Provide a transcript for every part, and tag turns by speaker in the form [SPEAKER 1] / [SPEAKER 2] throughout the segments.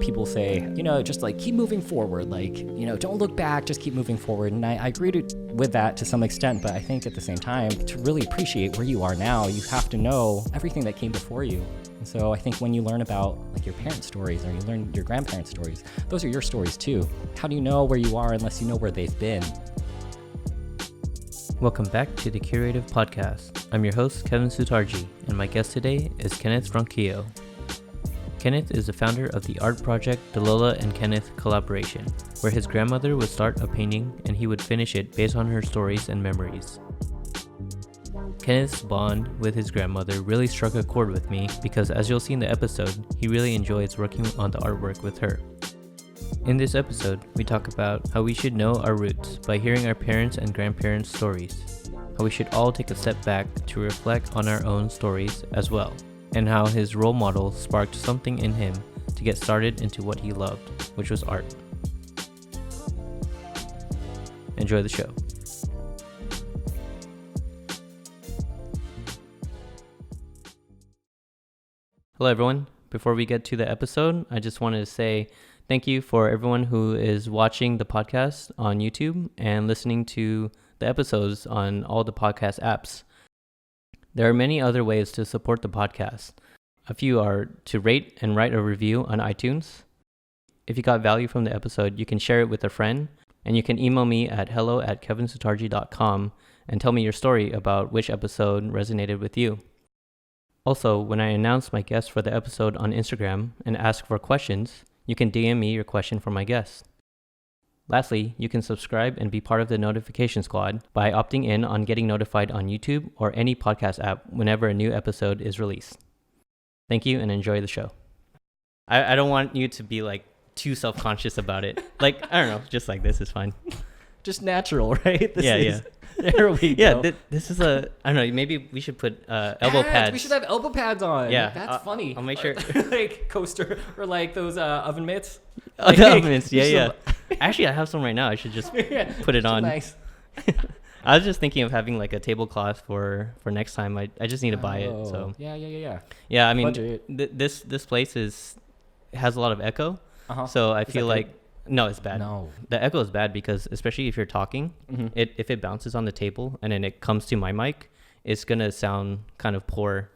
[SPEAKER 1] people say, just like keep moving forward, like, don't look back, just keep moving forward. And I agree with that to some extent, but I think at the same time, to really appreciate where you are now, you have to know everything that came before you. And so I think when you learn about like your parents' stories or you learn your grandparents' stories, those are your stories too. How do you know where you are unless you know where they've been?
[SPEAKER 2] Welcome back to the Kurative Podcast. I'm your host, Kevin Sutarji, and my guest today is Kenneth Ronquillo. Kenneth is the founder of the art project, the Lola and Kenneth Collaboration, where his grandmother would start a painting and he would finish it based on her stories and memories. Kenneth's bond with his grandmother really struck a chord with me because, as you'll see in the episode, he really enjoys working on the artwork with her. In this episode, we talk about how we should know our roots by hearing our parents' and grandparents' stories, how we should all take a step back to reflect on our own stories as well, and how his role model sparked something in him to get started into what he loved, which was art. Enjoy the show. Hello everyone. Before we get to the episode, I just wanted to say thank you for everyone who is watching the podcast on YouTube and listening to the episodes on all the podcast apps. There are many other ways to support the podcast. A few are to rate and write a review on iTunes. If you got value from the episode, you can share it with a friend, and you can email me at hello@kevinsutarji.com and tell me your story about which episode resonated with you. Also, when I announce my guest for the episode on Instagram and ask for questions, you can DM me your question for my guest. Lastly, you can subscribe and be part of the notification squad by opting in on getting notified on YouTube or any podcast app whenever a new episode is released. Thank you and enjoy the show. I don't want you to be like too self-conscious about it. Like, I don't know, just like this is fine.
[SPEAKER 1] Just natural, right?
[SPEAKER 2] Yeah.
[SPEAKER 1] There we go.
[SPEAKER 2] Yeah, this is I don't know, maybe we should put elbow pads.
[SPEAKER 1] We should have elbow pads on.
[SPEAKER 2] Yeah.
[SPEAKER 1] That's funny.
[SPEAKER 2] I'll make sure.
[SPEAKER 1] Like coaster or like those oven mitts.
[SPEAKER 2] Oh, the oven mitts, yeah. Actually, I have some right now. I should just put it on.
[SPEAKER 1] Nice.
[SPEAKER 2] I was just thinking of having like a tablecloth for next time. I just need to buy it. So
[SPEAKER 1] Yeah.
[SPEAKER 2] Yeah, I mean,
[SPEAKER 1] Budget.
[SPEAKER 2] this place has a lot of echo.
[SPEAKER 1] Uh-huh.
[SPEAKER 2] So I
[SPEAKER 1] Is
[SPEAKER 2] feel
[SPEAKER 1] that
[SPEAKER 2] like no, it's bad.
[SPEAKER 1] No.
[SPEAKER 2] The echo is bad because especially if you're talking, if it bounces on the table and then it comes to my mic, it's gonna sound kind of poor.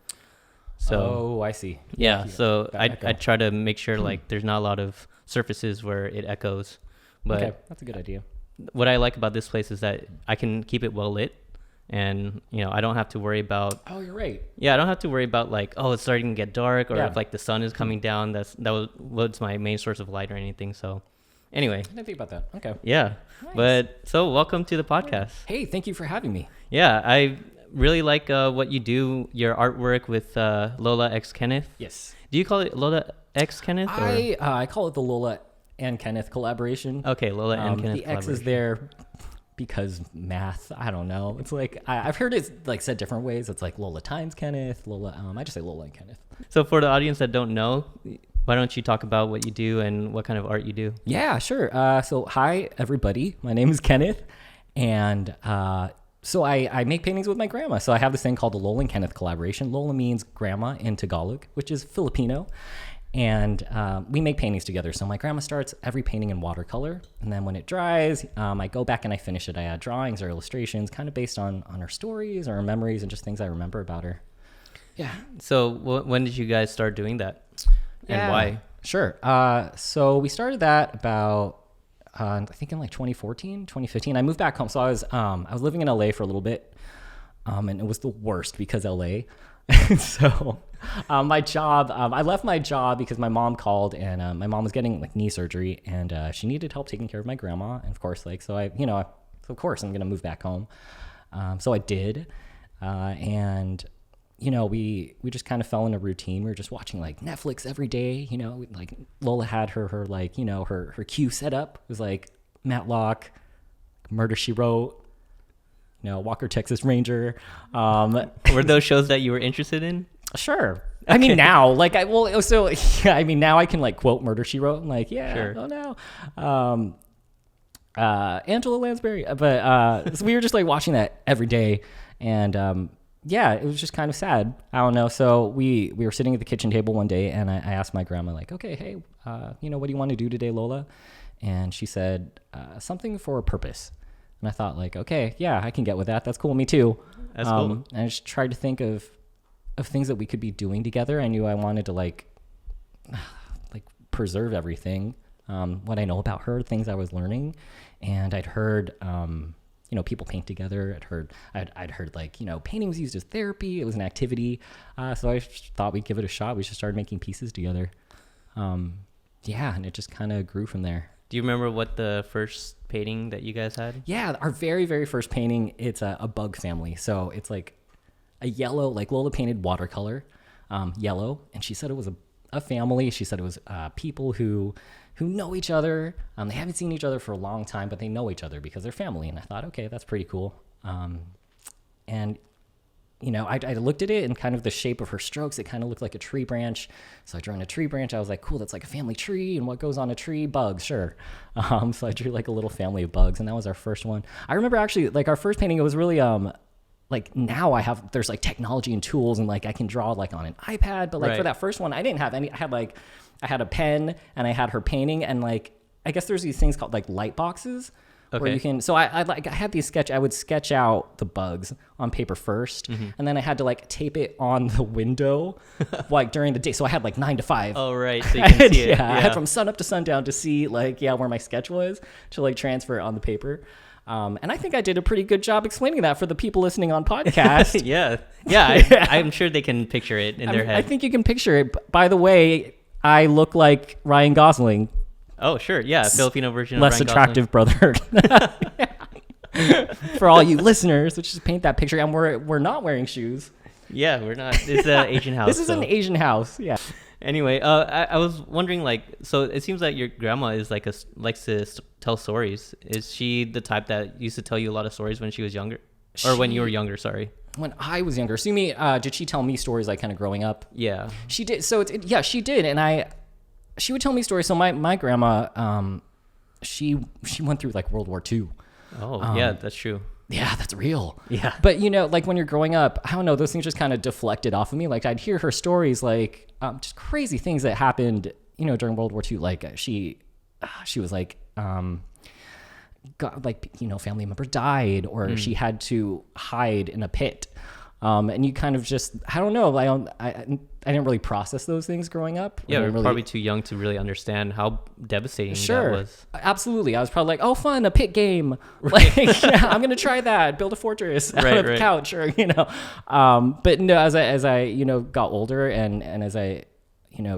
[SPEAKER 2] So
[SPEAKER 1] I see.
[SPEAKER 2] yeah. So I
[SPEAKER 1] echo.
[SPEAKER 2] try to make sure like there's not a lot of surfaces where it echoes. But
[SPEAKER 1] Okay, that's a good idea.
[SPEAKER 2] what I like about this place is that I can keep it well lit, and I don't have to worry about.
[SPEAKER 1] Oh, you're right.
[SPEAKER 2] Yeah, I don't have to worry about like, oh, it's starting to get dark, or
[SPEAKER 1] Yeah.
[SPEAKER 2] if like the sun is coming down. What's my main source of light or anything. So anyway,
[SPEAKER 1] I didn't think about that. Okay.
[SPEAKER 2] yeah.
[SPEAKER 1] Nice.
[SPEAKER 2] But so welcome to the podcast.
[SPEAKER 1] Hey, thank you for having me.
[SPEAKER 2] Yeah, I really like what you do, your artwork with Lola x Kenneth.
[SPEAKER 1] Yes.
[SPEAKER 2] Do you call it Lola x Kenneth? Or?
[SPEAKER 1] I call it the Lola and Kenneth Collaboration.
[SPEAKER 2] Okay, Lola and Kenneth
[SPEAKER 1] The X is
[SPEAKER 2] Collaboration.
[SPEAKER 1] there because math. I don't know. It's like I've heard it like said different ways. It's like Lola times Kenneth. Lola. I just say Lola and Kenneth.
[SPEAKER 2] So for the audience that don't know, why don't you talk about what you do and what kind of art you do?
[SPEAKER 1] Yeah, sure. So hi everybody. My name is Kenneth, and so I make paintings with my grandma. So I have this thing called the Lola and Kenneth Collaboration. Lola means grandma in Tagalog, which is Filipino. And we make paintings together. So my grandma starts every painting in watercolor. And then when it dries, I go back and I finish it. I add drawings or illustrations kind of based on her stories or her memories and just things I remember about her. Yeah.
[SPEAKER 2] So when did you guys start doing that? And why?
[SPEAKER 1] Sure. So we started that about, I think in like 2014, 2015. I moved back home. So I was living in LA for a little bit. And it was the worst because LA. So my job, I left my job because my mom called, and my mom was getting like knee surgery, and she needed help taking care of my grandma. And of course, like, so of course I'm going to move back home. So I did. And we just kind of fell in a routine. We were just watching like Netflix every day, like Lola had her like, her queue set up. It was like Matlock, Murder, She Wrote, Walker, Texas Ranger.
[SPEAKER 2] Were those shows that you were interested in?
[SPEAKER 1] Sure. I mean, now, like, now I can like quote Murder, She Wrote. I'm like, yeah,
[SPEAKER 2] Sure.
[SPEAKER 1] oh no. Angela Lansbury. But so we were just like watching that every day. And yeah, it was just kind of sad. I don't know. So we were sitting at the kitchen table one day, and I asked my grandma, like, okay, hey, what do you want to do today, Lola? And she said, something for a purpose. And I thought, like, okay, yeah, I can get with that. That's cool. Me too.
[SPEAKER 2] That's cool.
[SPEAKER 1] And I just tried to think of things that we could be doing together. I knew I wanted to like preserve everything, what I know about her, things I was learning. And I'd heard, people paint together. I'd heard like, painting was used as therapy. It was an activity. So I thought we'd give it a shot. We just started making pieces together. And it just kind of grew from there.
[SPEAKER 2] Do you remember what the first painting that you guys had?
[SPEAKER 1] Yeah, our very, very first painting, it's a bug family. So it's like a yellow, like Lola painted watercolor, yellow. And she said it was a family. She said it was people who know each other. They haven't seen each other for a long time, but they know each other because they're family. And I thought, okay, that's pretty cool. I looked at it and kind of the shape of her strokes, it kind of looked like a tree branch. So I drew on a tree branch. I was like, cool, that's like a family tree. And what goes on a tree? Bugs, sure. So I drew like a little family of bugs, and that was our first one. I remember actually, like our first painting, it was really, like now there's like technology and tools, and like I can draw like on an iPad, but like for that first one, I didn't have any. I had a pen, and I had her painting, and like, I guess there's these things called like light boxes. Okay. Where you can, so I had these I would sketch out the bugs on paper first, and then I had to like tape it on the window, like during the day. So I had like 9 to 5.
[SPEAKER 2] Oh, right. So you can see it.
[SPEAKER 1] Yeah, I had from sun up to sundown to see like, where my sketch was, to like transfer it on the paper. And I think I did a pretty good job explaining that for the people listening on podcast.
[SPEAKER 2] Yeah. I'm sure they can picture it in their head.
[SPEAKER 1] I think you can picture it. By the way, I look like Ryan Gosling.
[SPEAKER 2] Oh, sure. Yeah. Filipino version
[SPEAKER 1] less
[SPEAKER 2] of Ryan
[SPEAKER 1] attractive brother. For all you listeners, let's just paint that picture. And we're not wearing shoes.
[SPEAKER 2] Yeah, we're not. It's an Asian house.
[SPEAKER 1] This is an Asian house. Yeah.
[SPEAKER 2] Anyway, I was wondering, like, so it seems like your grandma is likes to tell stories. Is she the type that used to tell you a lot of stories when she was younger, or when you were younger? Sorry.
[SPEAKER 1] When I was younger. So you mean, did she tell me stories like kind of growing up?
[SPEAKER 2] Yeah.
[SPEAKER 1] She did. So she did, and she would tell me stories. So my grandma, she went through like World War II.
[SPEAKER 2] Oh, yeah, that's true.
[SPEAKER 1] Yeah, that's real.
[SPEAKER 2] Yeah.
[SPEAKER 1] But, like when you're growing up, I don't know, those things just kind of deflected off of me. Like I'd hear her stories, like just crazy things that happened, during World War II. Like she was like, family member died, or she had to hide in a pit. And you kind of just, I don't know, I didn't really process those things growing up.
[SPEAKER 2] Yeah, we're probably too young to really understand how devastating that was.
[SPEAKER 1] Absolutely. I was probably like, oh, fun, a pit game. Like, I'm going to try that, build a fortress out of a couch, or, But no, as I got older and as I,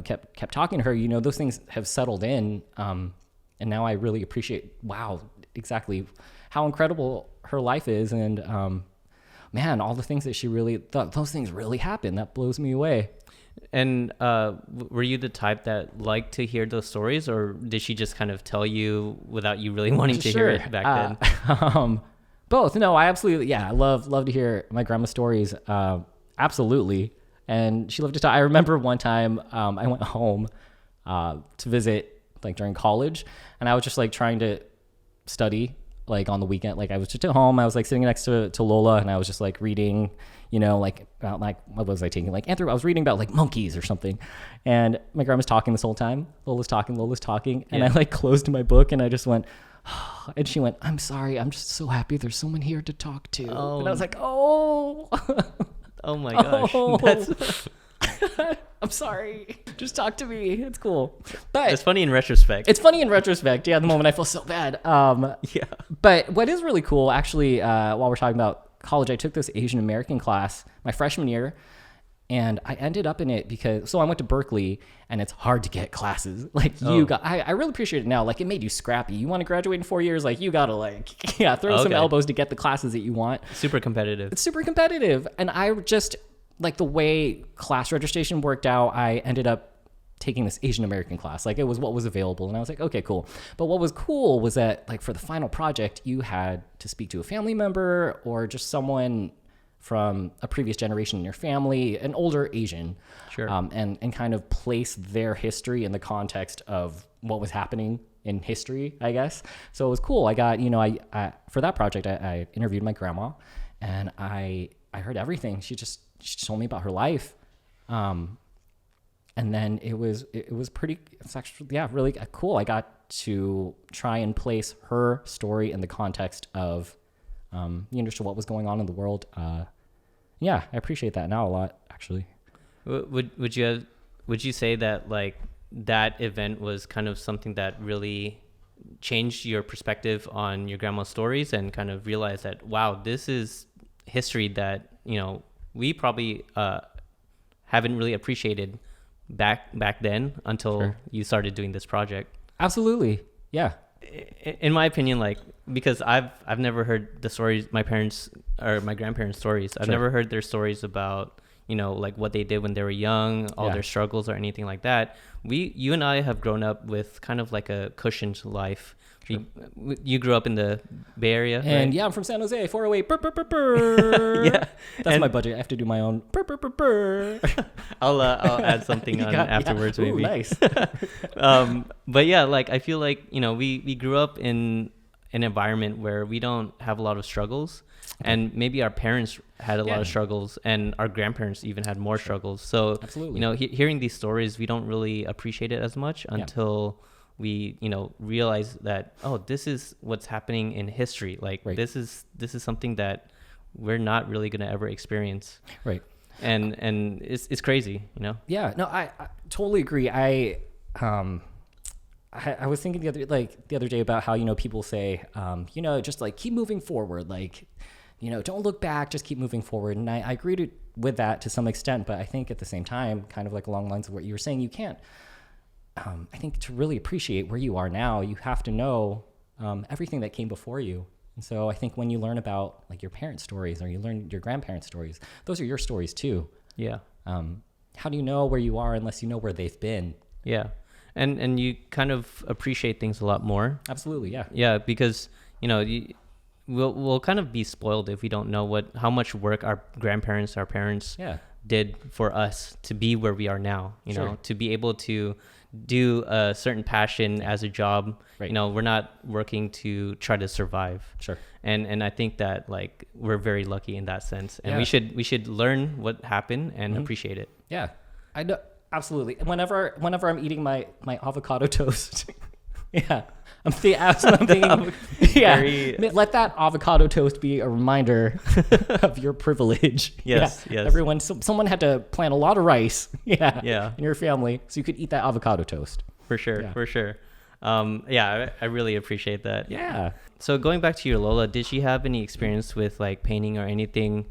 [SPEAKER 1] kept talking to her, those things have settled in. And now I really appreciate, wow, exactly how incredible her life is. And, man, all the things that she really thought, those things really happened. That blows me away.
[SPEAKER 2] And were you the type that liked to hear those stories, or did she just kind of tell you without you really wanting to hear it back then?
[SPEAKER 1] Both. No, I absolutely, I love to hear my grandma's stories. Absolutely. And she loved to talk. I remember one time I went home to visit like during college, and I was just like trying to study like on the weekend. Like I was just at home, I was like sitting next to Lola, and I was just like reading, like about like, what was I taking? Like I was reading about like monkeys or something. And my grandma's talking this whole time. Lola's talking. And I like closed my book, and I just went, and she went, I'm sorry. I'm just so happy there's someone here to talk to. Oh. And I was like, oh.
[SPEAKER 2] Oh my gosh.
[SPEAKER 1] Oh. I'm sorry. Just talk to me. It's cool. But
[SPEAKER 2] it's funny in retrospect.
[SPEAKER 1] Yeah, at the moment I feel so bad.
[SPEAKER 2] Yeah.
[SPEAKER 1] But what is really cool, actually, while we're talking about college, I took this Asian American class my freshman year, and I ended up in it because I went to Berkeley, and it's hard to get classes. Like I really appreciate it now. Like it made you scrappy. You want to graduate in 4 years, like you gotta throw some elbows to get the classes that you want.
[SPEAKER 2] Super competitive.
[SPEAKER 1] It's super competitive, and I just. Like the way class registration worked out, I ended up taking this Asian American class. Like it was what was available, and I was like, okay, cool. But what was cool was that like for the final project, you had to speak to a family member or just someone from a previous generation in your family, an older Asian,
[SPEAKER 2] sure,
[SPEAKER 1] and kind of place their history in the context of what was happening in history, I guess. So it was cool. I got, I for that project, I interviewed my grandma, and I I heard everything. She told me about her life. And then it's actually, yeah, really cool. I got to try and place her story in the context of, you understood what was going on in the world. Yeah, I appreciate that now a lot, actually.
[SPEAKER 2] Would you say that like that event was kind of something that really changed your perspective on your grandma's stories and kind of realized that, wow, this is history that, we probably haven't really appreciated back then until
[SPEAKER 1] Sure.
[SPEAKER 2] you started doing this project?
[SPEAKER 1] Absolutely. Yeah.
[SPEAKER 2] In my opinion, like, because I've never heard the stories, my parents or my grandparents' stories. I've
[SPEAKER 1] Sure.
[SPEAKER 2] never heard their stories about, like what they did when they were young, all
[SPEAKER 1] Yeah.
[SPEAKER 2] their struggles or anything like that. You and I have grown up with kind of like a cushioned life.
[SPEAKER 1] Sure.
[SPEAKER 2] You grew up in the Bay Area,
[SPEAKER 1] And
[SPEAKER 2] right?
[SPEAKER 1] yeah, I'm from San Jose, 408. Burr, burr, burr, burr.
[SPEAKER 2] Yeah.
[SPEAKER 1] That's
[SPEAKER 2] And
[SPEAKER 1] my budget. I have to do my own. Burr, burr, burr, burr.
[SPEAKER 2] I'll add something on afterwards,
[SPEAKER 1] Ooh,
[SPEAKER 2] maybe.
[SPEAKER 1] nice.
[SPEAKER 2] But yeah, like I feel like we grew up in an environment where we don't have a lot of struggles, and maybe our parents had a lot of struggles, and our grandparents even had more struggles. So
[SPEAKER 1] Absolutely.
[SPEAKER 2] hearing these stories, we don't really appreciate it as much until we realize that, oh, this is what's happening in history. Like
[SPEAKER 1] Right.
[SPEAKER 2] this is something that we're not really going to ever experience.
[SPEAKER 1] Right.
[SPEAKER 2] And it's crazy,
[SPEAKER 1] Yeah, no, I totally agree. I was thinking the other day about how, people say, just like keep moving forward, like, don't look back, just keep moving forward. And I agree with that to some extent, but I think at the same time, kind of like along the lines of what you were saying, you can't, I think to really appreciate where you are now, you have to know everything that came before you. And so I think when you learn about like your parents' stories or you learn your grandparents' stories, those are your stories too.
[SPEAKER 2] Yeah.
[SPEAKER 1] How do you know where you are unless you know where they've been?
[SPEAKER 2] Yeah. And you kind of appreciate things a lot more.
[SPEAKER 1] Absolutely, yeah.
[SPEAKER 2] Yeah, because, we'll kind of be spoiled if we don't know how much work our grandparents, our parents did for us to be where we are now,
[SPEAKER 1] Sure.
[SPEAKER 2] to be able to do a certain passion as a job.
[SPEAKER 1] Right.
[SPEAKER 2] We're not working to try to survive.
[SPEAKER 1] Sure.
[SPEAKER 2] And I think that like we're very lucky in that sense. And
[SPEAKER 1] Yeah.
[SPEAKER 2] we should learn what happened and appreciate it.
[SPEAKER 1] Yeah, I know. Absolutely. Whenever I'm eating my avocado toast, yeah, I'm thinking, yeah,
[SPEAKER 2] Very-
[SPEAKER 1] let that avocado toast be a reminder of your privilege.
[SPEAKER 2] Yes,
[SPEAKER 1] Yeah.
[SPEAKER 2] yes.
[SPEAKER 1] Everyone, someone had to plant a lot of rice,
[SPEAKER 2] Yeah.
[SPEAKER 1] in your family, so you could eat that avocado toast.
[SPEAKER 2] For sure,
[SPEAKER 1] Yeah.
[SPEAKER 2] for sure. I really appreciate that.
[SPEAKER 1] Yeah.
[SPEAKER 2] So going back to your Lola, did she have any experience with like painting or anything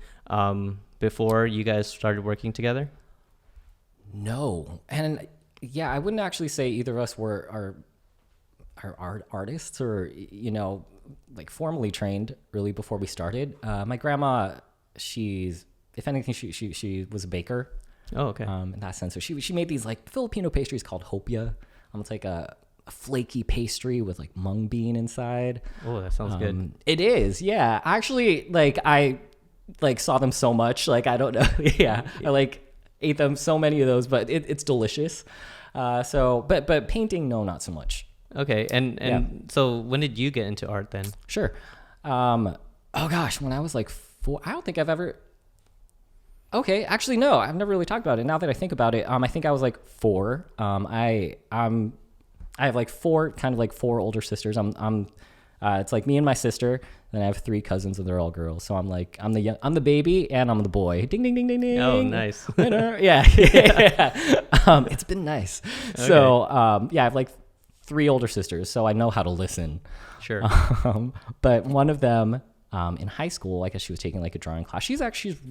[SPEAKER 2] before you guys started working together?
[SPEAKER 1] No, and yeah, I wouldn't actually say either of us are art artists or like formally trained really before we started. My grandma, if anything, she was a baker.
[SPEAKER 2] Oh, okay.
[SPEAKER 1] In that sense, so she made these like Filipino pastries called hopia. It's like a flaky pastry with like mung bean inside.
[SPEAKER 2] Oh, that sounds good.
[SPEAKER 1] It is, yeah. Actually, like I like saw them so much, like I don't know, yeah. I like ate them so many of those, but it's delicious. But painting, no, not so much.
[SPEAKER 2] Okay, and so when did you get into art then?
[SPEAKER 1] Sure. Oh gosh, when I was like 4, I don't think I've ever. Okay, actually no, I've never really talked about it. Now that I think about it, I think I was like 4. I have like 4 older sisters. It's like me and my sister. Then I have 3 cousins, and they're all girls. So I'm the baby, and I'm the boy. Ding ding ding ding ding.
[SPEAKER 2] Oh, nice.
[SPEAKER 1] Winner. Yeah. It's been nice.
[SPEAKER 2] Okay.
[SPEAKER 1] So I have like 3 older sisters, so I know how to listen.
[SPEAKER 2] Sure.
[SPEAKER 1] But one of them in high school, I guess she was taking like a drawing class. She's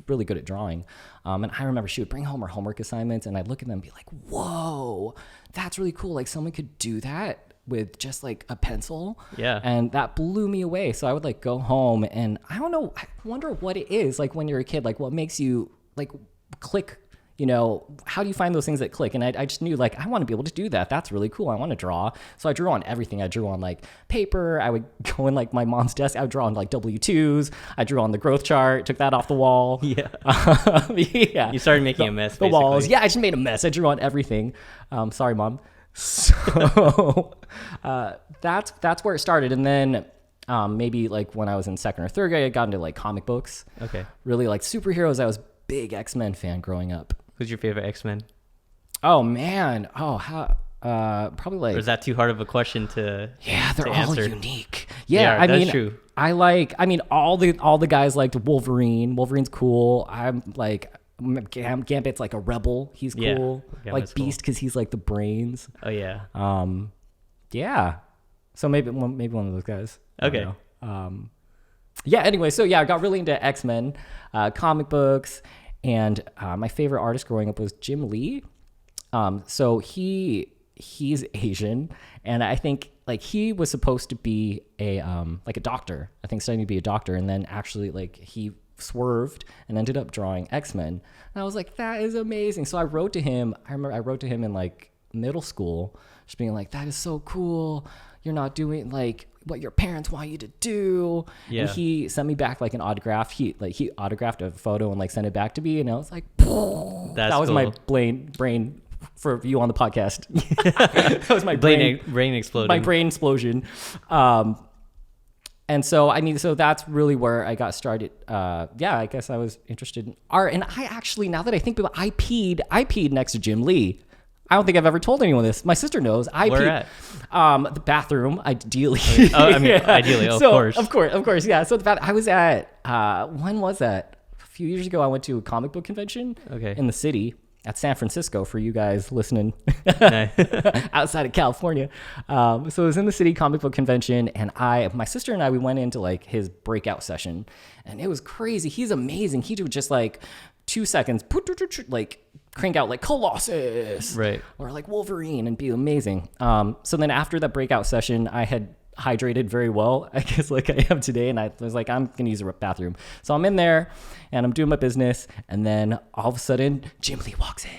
[SPEAKER 1] really good at drawing. And I remember she would bring home her homework assignments, and I'd look at them and be like, whoa, that's really cool. Like someone could do that with just like a pencil.
[SPEAKER 2] Yeah.
[SPEAKER 1] And that blew me away. So I would like go home, and I don't know, I wonder what it is like when you're a kid, like what makes you like click, how do you find those things that click? And I just knew like, I want to be able to do that. That's really cool. I want to draw. So I drew on everything. I drew on like paper. I would go in like my mom's desk. I would draw on like W2s. I drew on the growth chart, took that off the wall.
[SPEAKER 2] Yeah.
[SPEAKER 1] Yeah.
[SPEAKER 2] You started making a mess,
[SPEAKER 1] The walls.
[SPEAKER 2] basically.
[SPEAKER 1] Yeah, I just made a mess. I drew on everything. Sorry, Mom. So that's where it started. And then Maybe like when I was in second or third grade, I got into like comic books.
[SPEAKER 2] Okay.
[SPEAKER 1] Really like superheroes. I was big X-Men fan growing up.
[SPEAKER 2] Who's your favorite X-Men?
[SPEAKER 1] Oh man. Oh, how? Probably like.
[SPEAKER 2] Or is that too hard of a question to?
[SPEAKER 1] Yeah, they're
[SPEAKER 2] to
[SPEAKER 1] all
[SPEAKER 2] answer?
[SPEAKER 1] unique. Yeah, I mean,
[SPEAKER 2] true.
[SPEAKER 1] all the guys liked Wolverine. Wolverine's cool. I'm like Gambit's like a rebel. He's
[SPEAKER 2] Yeah,
[SPEAKER 1] cool.
[SPEAKER 2] Gambit's
[SPEAKER 1] Like Beast because he's like the brains.
[SPEAKER 2] Oh yeah.
[SPEAKER 1] Yeah. So maybe one of those guys. I don't
[SPEAKER 2] Okay.
[SPEAKER 1] know. Yeah. Anyway, so yeah, I got really into X-Men, comic books, and my favorite artist growing up was Jim Lee. So he's Asian, and I think like he was supposed to be a like a doctor. I think studying to be a doctor, and then actually like he swerved and ended up drawing X-Men. And I was like, that is amazing. So I wrote to him. I remember I wrote to him in like middle school, just being like, that is so cool. You're not doing like what your parents want you to do.
[SPEAKER 2] Yeah.
[SPEAKER 1] And he sent me back like an autograph. He autographed a photo and like sent it back to me, and I was like, that was
[SPEAKER 2] cool.
[SPEAKER 1] my brain for you on the podcast. That was my brain
[SPEAKER 2] exploding.
[SPEAKER 1] My brain explosion. And so so that's really where I got started. Yeah, I guess I was interested in art. And I actually, now that I think about it, I peed next to Jim Lee. I don't think I've ever told anyone this. My sister knows.
[SPEAKER 2] Where
[SPEAKER 1] at? The bathroom, ideally.
[SPEAKER 2] Ideally, of course.
[SPEAKER 1] Of course, yeah. So I was at, when was that? A few years ago, I went to a comic book convention in the city at San Francisco, for you guys listening outside of California. So it was in the city comic book convention, and my sister and I, we went into like his breakout session, and it was crazy. He's amazing. He would just like 2 seconds, like crank out like Colossus,
[SPEAKER 2] right,
[SPEAKER 1] or like Wolverine, and be amazing. So then after that breakout session, I had hydrated very well, I guess, like I am today, and I was like, I'm gonna use a bathroom. So I'm in there and I'm doing my business, and then all of a sudden Jim Lee walks in.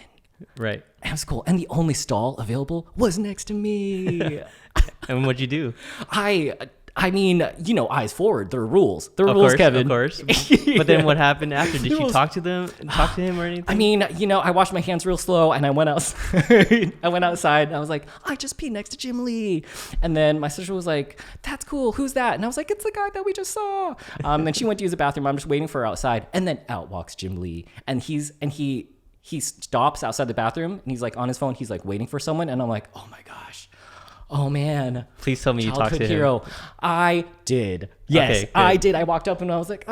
[SPEAKER 2] Right.
[SPEAKER 1] And it was cool, and the only stall available was next to me.
[SPEAKER 2] And what'd you do?
[SPEAKER 1] I mean, you know, eyes forward. There are rules. There are
[SPEAKER 2] Of
[SPEAKER 1] rules,
[SPEAKER 2] course,
[SPEAKER 1] Kevin.
[SPEAKER 2] Of course. But then what happened after? Did you talk to him or anything?
[SPEAKER 1] I mean, you know, I washed my hands real slow, and I went outside. And I was like, I just peed next to Jim Lee. And then my sister was like, that's cool. Who's that? And I was like, it's the guy that we just saw. Then she went to use the bathroom. I'm just waiting for her outside. And then out walks Jim Lee. And he stops outside the bathroom, and he's like on his phone. He's like waiting for someone. And I'm like, oh my gosh. Oh man.
[SPEAKER 2] Please tell me you talked to
[SPEAKER 1] hero.
[SPEAKER 2] him.
[SPEAKER 1] I did. Yes,
[SPEAKER 2] okay,
[SPEAKER 1] I did. I walked up and I was like,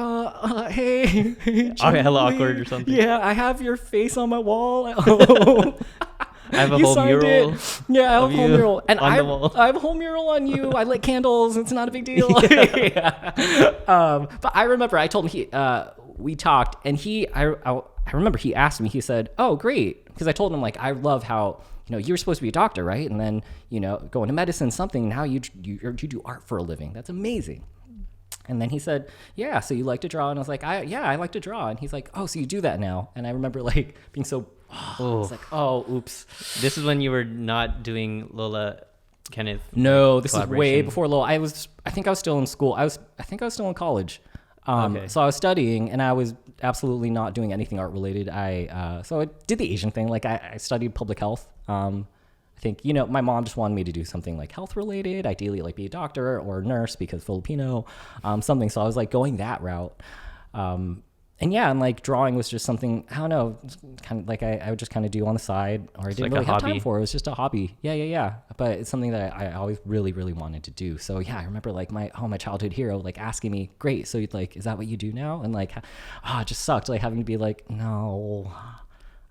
[SPEAKER 1] hey.
[SPEAKER 2] Hella awkward or something.
[SPEAKER 1] Yeah, I have your face on my wall. Oh.
[SPEAKER 2] I have a whole mural.
[SPEAKER 1] Yeah, I have a whole mural. And
[SPEAKER 2] on the wall.
[SPEAKER 1] I have a whole mural on you. I lit candles. It's not a big deal. But I remember I told him we talked, and I remember he asked me, he said, oh, great. Because I told him, like, I love how, you know, you're supposed to be a doctor, right? And then, you know, go into medicine, something. Now you do art for a living. That's amazing. And then he said, yeah, so you like to draw? And I was like, I like to draw. And he's like, oh, so you do that now? And I remember, like, being so, I was like, oh, oops.
[SPEAKER 2] This is when you were not doing Lola, Kenneth.
[SPEAKER 1] No, this is way before Lola. I think I was still in school. I think I was still in college. So I was studying, and I was absolutely not doing anything art related. So I did the Asian thing. Like I studied public health. I think, you know, my mom just wanted me to do something like health related, ideally like be a doctor or a nurse because Filipino, something. So I was like going that route. And yeah, and like drawing was just something, I don't know, kind of like I would just kind of do on the side, or I didn't really have time for it. It was just a hobby. Yeah. But it's something that I always really, really wanted to do. So yeah, I remember like my childhood hero, like asking me, great, so you'd like, is that what you do now? And like, it just sucked, like having to be like, no,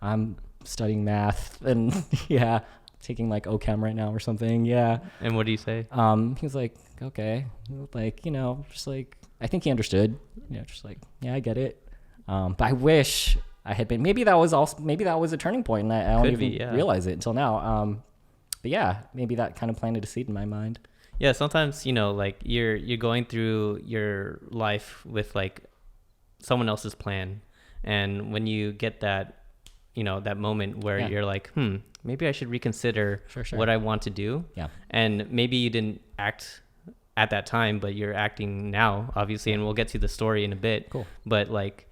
[SPEAKER 1] I'm studying math and yeah, taking like OChem right now or something. Yeah.
[SPEAKER 2] And what do you say?
[SPEAKER 1] He was like, okay, like, you know, just like, I think he understood, you know, just like, yeah, I get it. But I wish I had been, maybe that was a turning point, and I don't even realize it until now. But yeah, maybe that kind of planted a seed in my mind.
[SPEAKER 2] Yeah. Sometimes, you know, like you're going through your life with like someone else's plan. And when you get that, you know, that moment where you're like, maybe I should reconsider what I want to do. Yeah. And maybe you didn't act at that time, but you're acting now, obviously. And we'll get to the story in a bit. Cool. But like,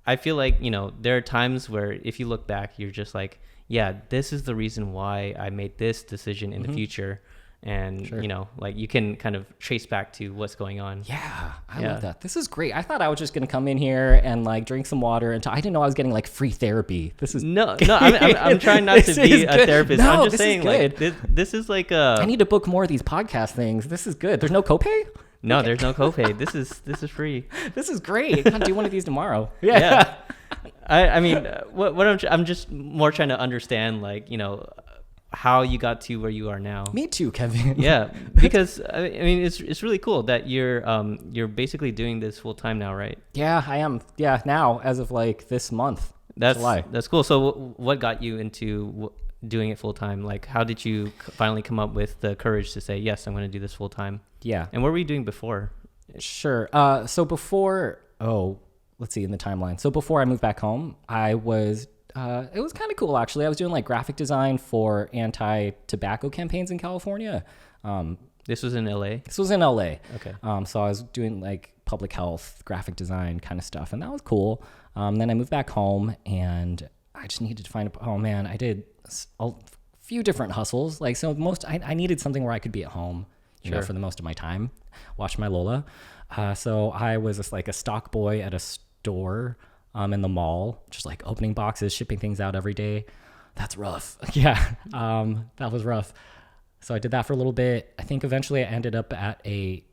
[SPEAKER 2] I feel like, you know, there are times where if you look back, you're just like, yeah, this is the reason why I made this decision in the future. and
[SPEAKER 1] Sure.
[SPEAKER 2] you know, like you can kind of trace back to what's going on.
[SPEAKER 1] Yeah, I
[SPEAKER 2] Yeah.
[SPEAKER 1] love that. This is great. I thought I was just gonna come in here and like drink some water, and I didn't know I was getting like free therapy. This is
[SPEAKER 2] No, I'm trying not to
[SPEAKER 1] This
[SPEAKER 2] be
[SPEAKER 1] is
[SPEAKER 2] a
[SPEAKER 1] good.
[SPEAKER 2] therapist.
[SPEAKER 1] No,
[SPEAKER 2] I'm just
[SPEAKER 1] this is
[SPEAKER 2] saying,
[SPEAKER 1] good.
[SPEAKER 2] like, this is like
[SPEAKER 1] I need to book more of these podcast things. This is good. There's no copay.
[SPEAKER 2] no, there's no copay. This is free.
[SPEAKER 1] This is great. I'm gonna do one of these tomorrow.
[SPEAKER 2] Yeah. I mean, what I'm just more trying to understand, like, you know, how you got to where you are now.
[SPEAKER 1] Me too, Kevin.
[SPEAKER 2] Yeah, because I mean, it's really cool that you're basically doing this full time now, right?
[SPEAKER 1] Yeah, I am. Yeah, now as of like this month, July.
[SPEAKER 2] That's cool. So what got you into doing it full time? Like, how did you finally come up with the courage to say, yes, I'm going to do this full time?
[SPEAKER 1] Yeah,
[SPEAKER 2] And what were you doing before?
[SPEAKER 1] sure. So before, let's see in the timeline. So before I moved back home, I was. It was kind of cool actually. I was doing like graphic design for anti-tobacco campaigns in California.
[SPEAKER 2] This was in LA.
[SPEAKER 1] This was in LA.
[SPEAKER 2] Okay.
[SPEAKER 1] So I was doing like public health, graphic design kind of stuff, and that was cool. Then I moved back home, and I just needed to find I did a few different hustles. Like, so I needed something where I could be at home, you know,
[SPEAKER 2] Sure.
[SPEAKER 1] for the most of my time, watch my Lola. So I was just like a stock boy at a store in the mall, just like opening boxes, shipping things out every day. That's rough. Yeah. That was rough. So I did that for a little bit. I think eventually I ended up at a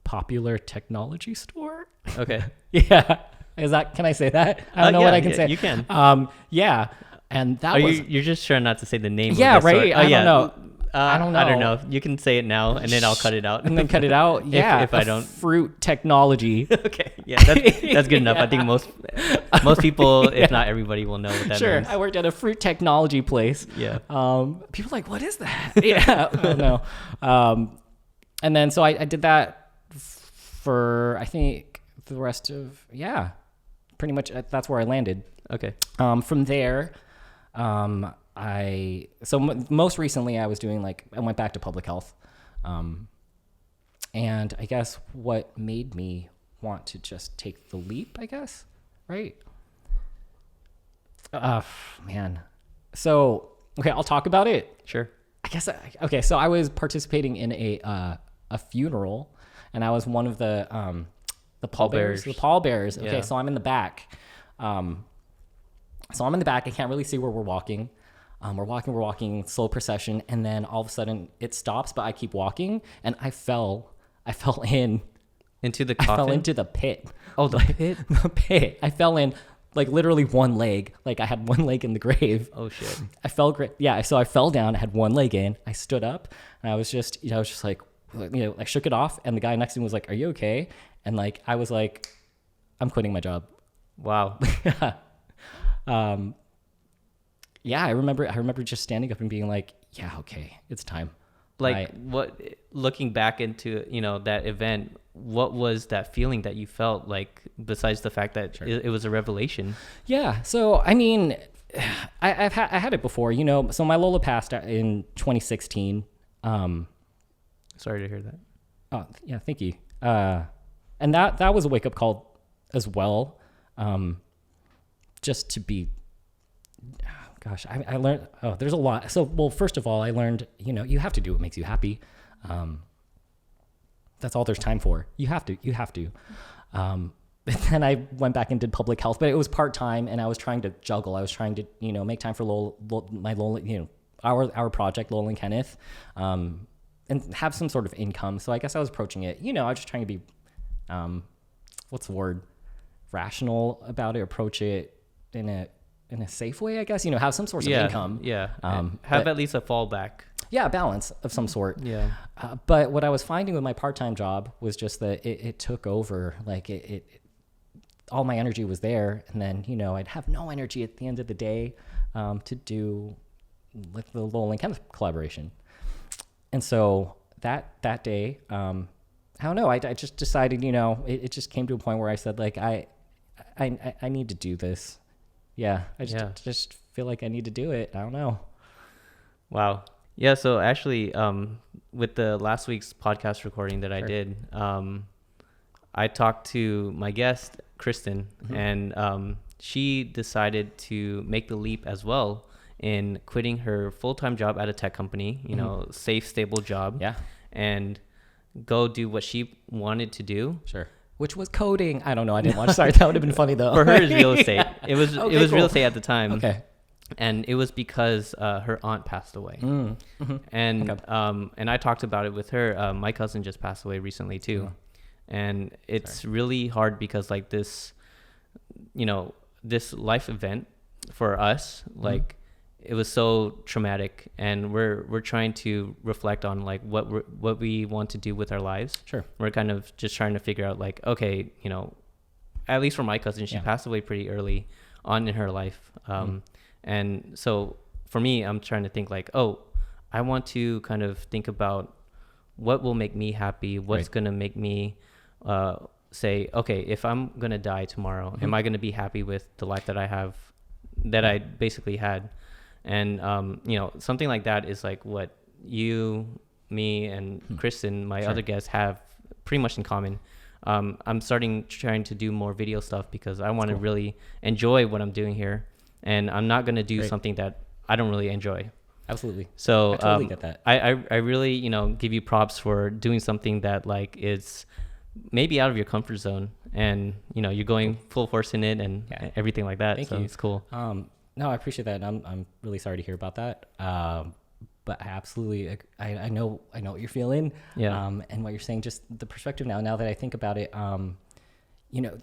[SPEAKER 1] popular technology store.
[SPEAKER 2] Okay.
[SPEAKER 1] Yeah. Can I say that? I don't know what I can
[SPEAKER 2] yeah,
[SPEAKER 1] say.
[SPEAKER 2] you can.
[SPEAKER 1] Yeah. And that
[SPEAKER 2] Are
[SPEAKER 1] was,
[SPEAKER 2] you're just trying not to say the name?
[SPEAKER 1] yeah,
[SPEAKER 2] of the store.
[SPEAKER 1] right.
[SPEAKER 2] Oh,
[SPEAKER 1] I
[SPEAKER 2] yeah.
[SPEAKER 1] don't know. I don't know.
[SPEAKER 2] I don't know. You can say it now, and then I'll cut it out.
[SPEAKER 1] And then cut it out. Yeah.
[SPEAKER 2] if I don't.
[SPEAKER 1] Fruit technology.
[SPEAKER 2] Okay. Yeah, that's good enough. I think most people, if not everybody, will know what that
[SPEAKER 1] Sure.
[SPEAKER 2] means.
[SPEAKER 1] I worked at a fruit technology place.
[SPEAKER 2] Yeah.
[SPEAKER 1] People are like, what is that? Yeah. I don't know. And then, so I did that for, I think the rest of, pretty much that's where I landed.
[SPEAKER 2] Okay.
[SPEAKER 1] From there, most recently I was doing I went back to public health. And I guess what made me want to just take the leap, I guess, right? Man. So, okay, I'll talk about it.
[SPEAKER 2] Sure.
[SPEAKER 1] I guess, okay, so I was participating in a funeral, and I was one of the pallbearers. The pallbearers. Okay,
[SPEAKER 2] Yeah.
[SPEAKER 1] so I'm in the back. So I'm in the back. I can't really see where we're walking. We're walking, slow procession, and then all of a sudden it stops, but I keep walking, and I fell in.
[SPEAKER 2] Into the
[SPEAKER 1] I
[SPEAKER 2] coffin?
[SPEAKER 1] fell into the pit.
[SPEAKER 2] Oh, the pit?
[SPEAKER 1] The pit. I fell in, literally one leg. I had one leg in the grave.
[SPEAKER 2] Oh, shit.
[SPEAKER 1] I fell so I fell down, I had one leg in, I stood up, and I was just like, I shook it off, and the guy next to me was like, "Are you okay?" And I was like, "I'm quitting my job."
[SPEAKER 2] Wow.
[SPEAKER 1] Yeah, I remember just standing up and being like, "Yeah, okay, it's time."
[SPEAKER 2] What, looking back into, that event, what was that feeling that you felt like, besides the fact that it was a revelation?
[SPEAKER 1] Yeah. So, I mean, I had it before, so my Lola passed in 2016.
[SPEAKER 2] Sorry to hear that.
[SPEAKER 1] Oh, yeah, thank you. And that was a wake up call as well. Just to be, gosh, I learned, there's a lot. So, well, first of all, I learned, you have to do what makes you happy. That's all there's time for. You have to. But then I went back and did public health, but it was part-time, and I was trying to juggle. I was trying to, make time for Lola, our project, Lola and Kenneth, and have some sort of income. So I guess I was approaching it, I was just trying to be, what's the word? Rational about it, approach it in a safe way, I guess, have some sort of income.
[SPEAKER 2] Yeah. Have at least a fallback.
[SPEAKER 1] Yeah, a balance of some sort.
[SPEAKER 2] Yeah.
[SPEAKER 1] But what I was finding with my part-time job was just that it took over. All my energy was there, and then I'd have no energy at the end of the day to do the Lola and Kenneth collaboration. And so that day, I don't know. I just decided, it just came to a point where I said, I need to do this. Yeah, I just feel like I need to do it. I don't know.
[SPEAKER 2] Wow. Yeah. So actually, with the last week's podcast recording that I did, I talked to my guest, Kristen, and she decided to make the leap as well in quitting her full-time job at a tech company, you know, safe, stable job, and go do what she wanted to do.
[SPEAKER 1] Sure. Which was coding. I don't know. I didn't watch. Sorry, that would have been funny though.
[SPEAKER 2] For her, it's real estate. It was real estate at the time.
[SPEAKER 1] Okay.
[SPEAKER 2] And it was because her aunt passed away. And and I talked about it with her. My cousin just passed away recently too. And it's really hard because like this, you know, this life event for us, like it was so traumatic, and we're trying to reflect on like what we want to do with our lives.
[SPEAKER 1] Sure.
[SPEAKER 2] We're kind of just trying to figure out like, okay, you know, at least for my cousin, she passed away pretty early on in her life. And so for me, I'm trying to think like, oh, I want to kind of think about what will make me happy, what's going to make me say, okay, if I'm going to die tomorrow, am I going to be happy with the life that I have, that I basically had? And, you know, something like that is like what you, me, and Kristen, my other guests, have pretty much in common. I'm trying to do more video stuff because I want to really enjoy what I'm doing here. And I'm not going to do something that I don't really enjoy.
[SPEAKER 1] Absolutely.
[SPEAKER 2] So
[SPEAKER 1] I totally get that.
[SPEAKER 2] I really, you know, give you props for doing something that like is maybe out of your comfort zone, and, you know, you're going full force in it and everything like that.
[SPEAKER 1] Thank
[SPEAKER 2] so
[SPEAKER 1] you.
[SPEAKER 2] It's cool.
[SPEAKER 1] No, I appreciate that. And I'm really sorry to hear about that. But I absolutely, I know what you're feeling.
[SPEAKER 2] Yeah.
[SPEAKER 1] And what you're saying, just the perspective now that I think about it, you know,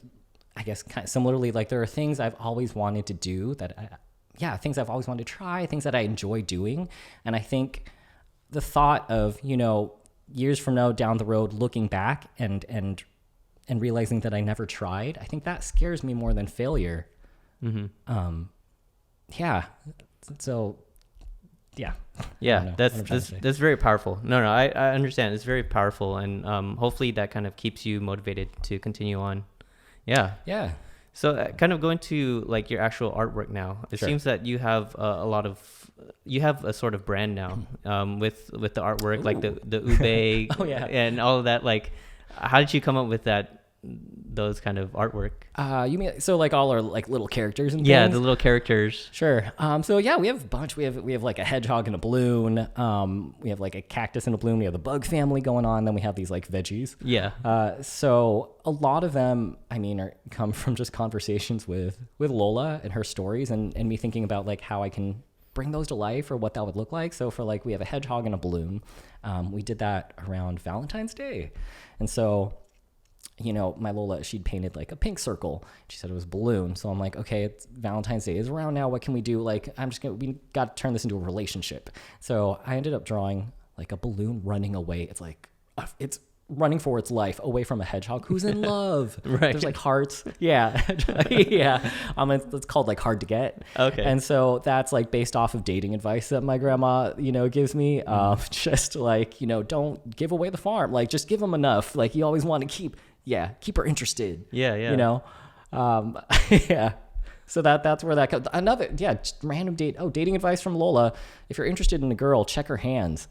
[SPEAKER 1] I guess kind of similarly, like there are things I've always wanted to do things I've always wanted to try, things that I enjoy doing. And I think the thought of, you know, years from now down the road, looking back and realizing that I never tried, I think that scares me more than failure. So that's very powerful. No, I understand. It's very powerful. And hopefully that kind of keeps you motivated to continue on. Yeah. So kind of going to like your actual artwork now, it seems that you have you have a sort of brand now, with the artwork. Ooh. Like the ube and all of that. Like, how did you come up with those kind of artwork? You mean so like all our like little characters and things? Yeah, the little characters. Sure. So yeah, we have a bunch. We have like a hedgehog and a balloon. We have like a cactus and a balloon. We have the bug family going on. Then we have these like veggies. Yeah. So a lot of them, I mean, come from just conversations with Lola and her stories, and me thinking about like how I can bring those to life or what that would look like. So for like, we have a hedgehog and a balloon. We did that around Valentine's Day, and so, you know, my Lola, she'd painted like a pink circle. She said it was a balloon. So I'm like, okay, it's Valentine's Day is around now. What can we do? Like, we got to turn this into a relationship. So I ended up drawing like a balloon running away. It's like, it's running for its life away from a hedgehog who's in love. Right. There's like hearts. Yeah. Yeah. It's called like Hard to Get. Okay. And so that's like based off of dating advice that my grandma, you know, gives me. Just like, you know, don't give away the farm. Like, just give them enough. Like, you always want to keep her interested. Yeah. You know? Yeah. So that's where that comes. Another, just random dating advice from Lola. If you're interested in a girl, check her hands.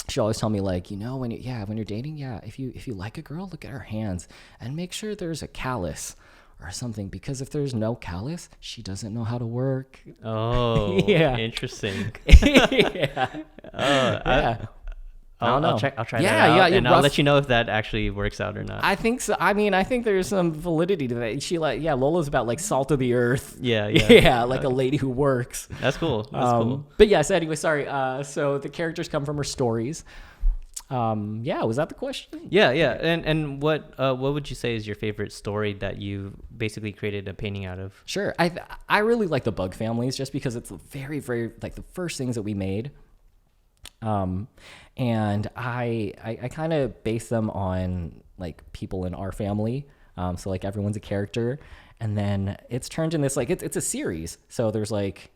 [SPEAKER 1] She always tell me like, you know, when you're dating, if you like a girl, look at her hands and make sure there's a callus or something, because if there's no callus, she doesn't know how to work. Oh, yeah. Interesting. Yeah. I don't know. I'll try that out, and I'll let you know if that actually works out or not. I think so. I mean, I think there's some validity to that. Lola's about like salt of the earth. Yeah, like a lady who works. That's cool. Cool. But yes, anyway, sorry. So the characters come from her stories. Was that the question? Yeah. And what would you say is your favorite story that you basically created a painting out of? Sure. I really like the bug families just because it's very, very like the first things that we made. And I kind of base them on like people in our family. So like everyone's a character, and then it's turned in this, like, it's a series. So there's like,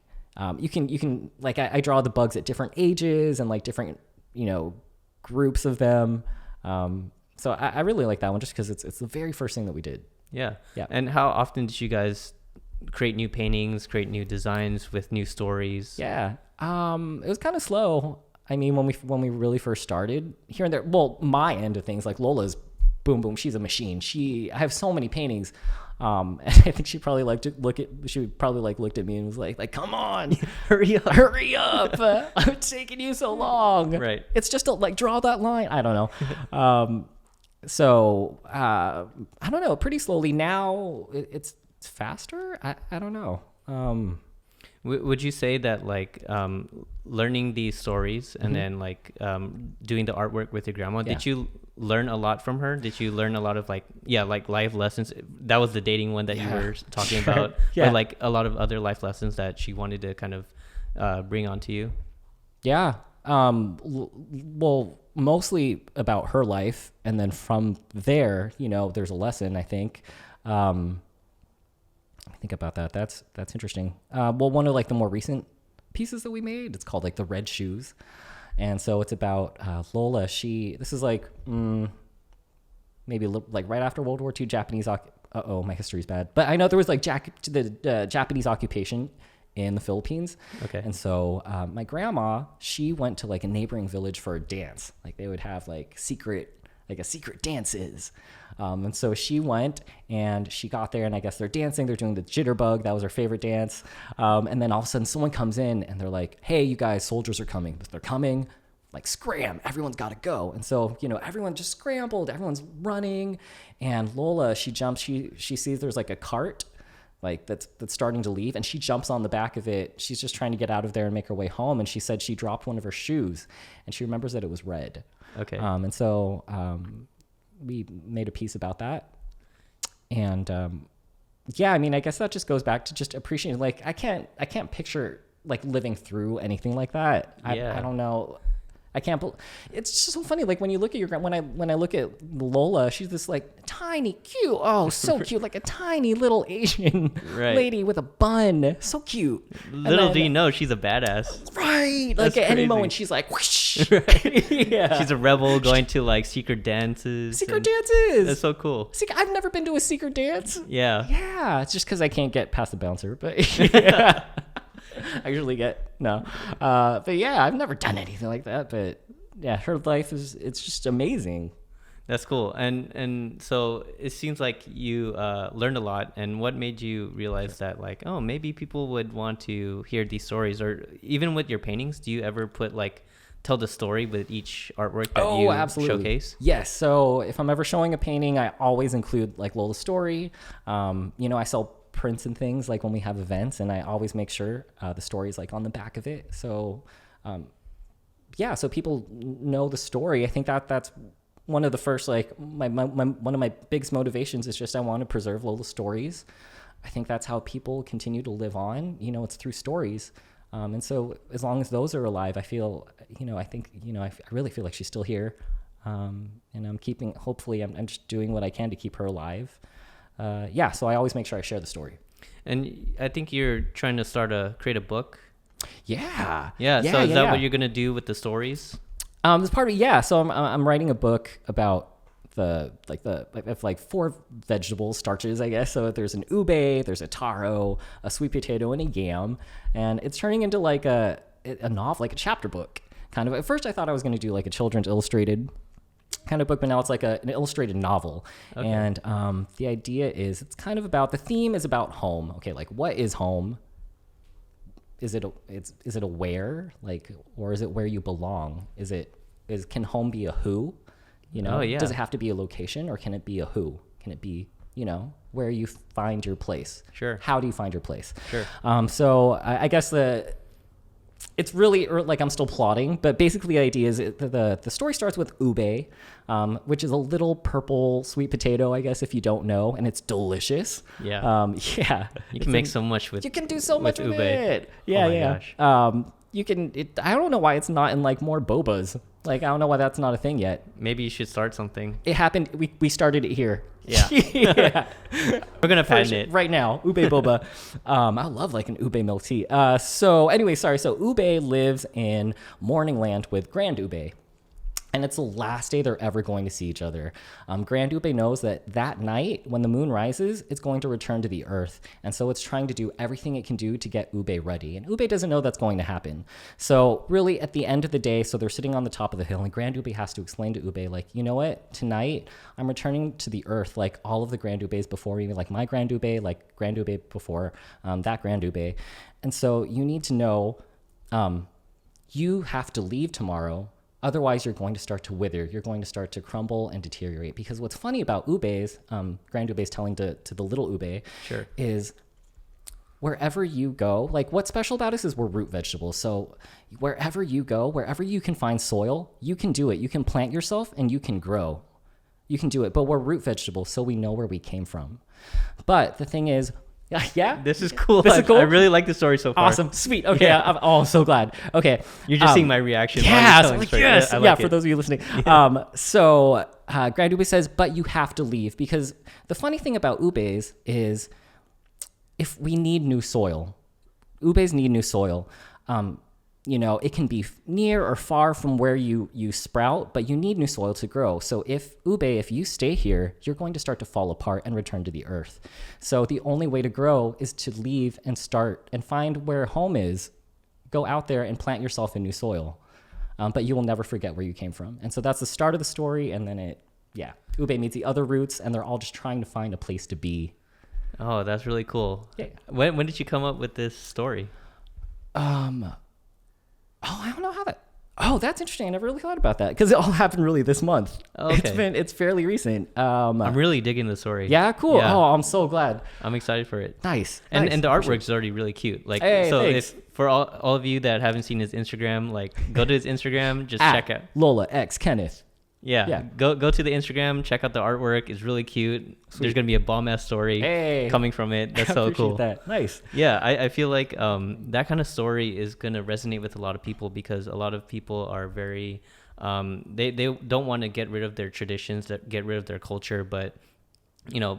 [SPEAKER 1] you can like, I draw the bugs at different ages and like different, you know, groups of them. So I really like that one just because it's the very first thing that we did. Yeah. And how often did you guys create new paintings, create new designs with new stories? Yeah. It was kind of slow. I mean, when we really first started, here and there, well, my end of things, like Lola's boom, she's a machine. I have so many paintings. And I think she probably looked at me and was like, come on, hurry up. I'm taking you so long.
[SPEAKER 2] Right.
[SPEAKER 1] It's just draw that line. I don't know. So I don't know, pretty slowly now it's faster. I don't know.
[SPEAKER 2] Would you say that learning these stories and then doing the artwork with your grandma, did you learn a lot from her? Did you learn a lot of life lessons? That was the dating one that you were talking about.
[SPEAKER 1] Yeah.
[SPEAKER 2] Or a lot of other life lessons that she wanted to kind of bring onto you?
[SPEAKER 1] Yeah. Well, mostly about her life. And then from there, there's a lesson, I think. Think about that. That's interesting. Well, one of the more recent pieces that we made, it's called The Red Shoes. And so it's about Lola. This is maybe right after World War II Japanese. My history's bad. But I know there was the Japanese occupation in the Philippines.
[SPEAKER 2] Okay.
[SPEAKER 1] And so my grandma, she went to a neighboring village for a dance. They would have secret dances. And so she went and she got there, and I guess they're dancing. They're doing the jitterbug. That was her favorite dance. And then all of a sudden someone comes in and they're like, hey, you guys, soldiers are coming. They're coming. Scram. Everyone's got to go. And so, everyone just scrambled. Everyone's running. And Lola, she jumps. She sees there's a cart that's starting to leave, and she jumps on the back of it. She's just trying to get out of there and make her way home. And she said she dropped one of her shoes, and she remembers that it was red.
[SPEAKER 2] Okay.
[SPEAKER 1] And so we made a piece about that. And I guess that just goes back to just appreciating. I can't picture living through anything like that. I don't know. I can't. It's just so funny. When you look at when I look at Lola, she's this tiny, cute. Oh, so cute, a tiny little Asian lady with a bun. So cute.
[SPEAKER 2] Little do you know, she's a badass.
[SPEAKER 1] Right. At any moment, she's whoosh.
[SPEAKER 2] Yeah. She's a rebel going to secret dances.
[SPEAKER 1] Dances.
[SPEAKER 2] That's so cool.
[SPEAKER 1] I've never been to a secret dance.
[SPEAKER 2] Yeah.
[SPEAKER 1] Yeah. It's just because I can't get past the bouncer, but yeah. I usually but yeah, I've never done anything like that, but yeah, her life it's just amazing.
[SPEAKER 2] That's cool. And so it seems like you learned a lot. And what made you realize that maybe people would want to hear these stories? Or even with your paintings, do you ever put tell the story with each artwork that you
[SPEAKER 1] absolutely.
[SPEAKER 2] Showcase?
[SPEAKER 1] Yes. So if I'm ever showing a painting, I always include Lola's story. I sell prints and things when we have events, and I always make sure the story is on the back of it. So so people know the story. I think that's one of the first one of my biggest motivations is just I want to preserve Lola's stories. I think that's how people continue to live on. It's through stories. And so as long as those are alive, I feel I really feel like she's still here. And I'm just doing what I can to keep her alive. So I always make sure I share the story.
[SPEAKER 2] And I think you're trying to create a book.
[SPEAKER 1] Yeah.
[SPEAKER 2] So is that what you're gonna do with the stories?
[SPEAKER 1] This part of it, so I'm writing a book about the 4 vegetable starches, I guess. So there's an ube, there's a taro, a sweet potato, and a yam, and it's turning into a novel, a chapter book kind of. At first, I thought I was going to do a children's illustrated kind of book, but now it's an illustrated novel. Okay. And the idea is it's kind of about, the theme is about home. Okay, what is home? Is it a where, or is it where you belong? Can home be a who? Does it have to be a location, or can it be a who? Can it be, where you find your place?
[SPEAKER 2] Sure.
[SPEAKER 1] How do you find your place?
[SPEAKER 2] Sure.
[SPEAKER 1] So I guess it's really I'm still plotting, but basically the idea is the story starts with ube, which is a little purple sweet potato, I guess, if you don't know, and it's delicious.
[SPEAKER 2] Yeah. You can make so much with.
[SPEAKER 1] You can do so much with
[SPEAKER 2] ube.
[SPEAKER 1] it. Yeah,
[SPEAKER 2] oh my gosh.
[SPEAKER 1] You can. I don't know why it's not in more bobas. I don't know why that's not a thing yet.
[SPEAKER 2] Maybe you should start something.
[SPEAKER 1] It happened. We started it here.
[SPEAKER 2] Yeah.
[SPEAKER 1] Yeah.
[SPEAKER 2] We're gonna patent it
[SPEAKER 1] right now. Ube boba. I love an ube milk tea. So anyway, sorry. So ube lives in Morning Land with Grand Ube. And it's the last day they're ever going to see each other. Grand Ube knows that night, when the moon rises, it's going to return to the earth. And so it's trying to do everything it can do to get Ube ready. And Ube doesn't know that's going to happen. So really, at the end of the day, so they're sitting on the top of the hill, and Grand Ube has to explain to Ube, like, you know what? Tonight, I'm returning to the earth like all of the Grand Ubes before me, like my Grand Ube, like Grand Ube before that Grand Ube. And so you need to know you have to leave tomorrow. Otherwise, you're going to start to wither. You're going to start to crumble and deteriorate. Because what's funny about ubes, Grand Ube is telling to the little ube,
[SPEAKER 2] Sure.
[SPEAKER 1] is wherever you go, like what's special about us is we're root vegetables. So wherever you go, wherever you can find soil, you can do it. You can plant yourself and you can grow. You can do it. But we're root vegetables, so we know where we came from. But the thing is, yeah.
[SPEAKER 2] This is cool.
[SPEAKER 1] This is cool.
[SPEAKER 2] I really like the story so far.
[SPEAKER 1] Awesome. Sweet. Okay.
[SPEAKER 2] Yeah.
[SPEAKER 1] I'm so glad. Okay.
[SPEAKER 2] You're just seeing my reaction.
[SPEAKER 1] Yeah.
[SPEAKER 2] while you're telling the story.
[SPEAKER 1] Yes.
[SPEAKER 2] I like
[SPEAKER 1] Yeah.
[SPEAKER 2] it.
[SPEAKER 1] For those of you listening.
[SPEAKER 2] Yeah.
[SPEAKER 1] So Grand Ube says, but you have to leave, because the funny thing about ubes is if we need new soil, ubes need new soil. It can be near or far from where you sprout, but you need new soil to grow. So if you stay here, you're going to start to fall apart and return to the earth. So the only way to grow is to leave and start and find where home is. Go out there and plant yourself in new soil. But you will never forget where you came from. And so that's the start of the story. And then Ube meets the other roots, and they're all just trying to find a place to be.
[SPEAKER 2] Oh, that's really cool.
[SPEAKER 1] Yeah.
[SPEAKER 2] When did you come up with this story?
[SPEAKER 1] I don't know how that. Oh, that's interesting. I never really thought about that, because it all happened really this month.
[SPEAKER 2] Oh, okay.
[SPEAKER 1] It's fairly recent.
[SPEAKER 2] I'm really digging the story.
[SPEAKER 1] Yeah, cool.
[SPEAKER 2] Yeah.
[SPEAKER 1] Oh, I'm so glad.
[SPEAKER 2] I'm excited for it.
[SPEAKER 1] Nice.
[SPEAKER 2] And
[SPEAKER 1] nice.
[SPEAKER 2] and the artwork's already really cute. Like,
[SPEAKER 1] Hey,
[SPEAKER 2] so
[SPEAKER 1] thanks.
[SPEAKER 2] if for all of you that haven't seen his Instagram, like go to his Instagram, just
[SPEAKER 1] At
[SPEAKER 2] check out.
[SPEAKER 1] Lola X Kenneth.
[SPEAKER 2] Yeah. Go to the Instagram, check out the artwork. It's really cute.
[SPEAKER 1] Sweet.
[SPEAKER 2] There's gonna be a bomb ass story coming from it. That's
[SPEAKER 1] I
[SPEAKER 2] so
[SPEAKER 1] appreciate
[SPEAKER 2] cool.
[SPEAKER 1] that. Nice.
[SPEAKER 2] Yeah, I feel like that kind of story is gonna resonate with a lot of people, because a lot of people are very they don't want to get rid of their traditions, get rid of their culture, but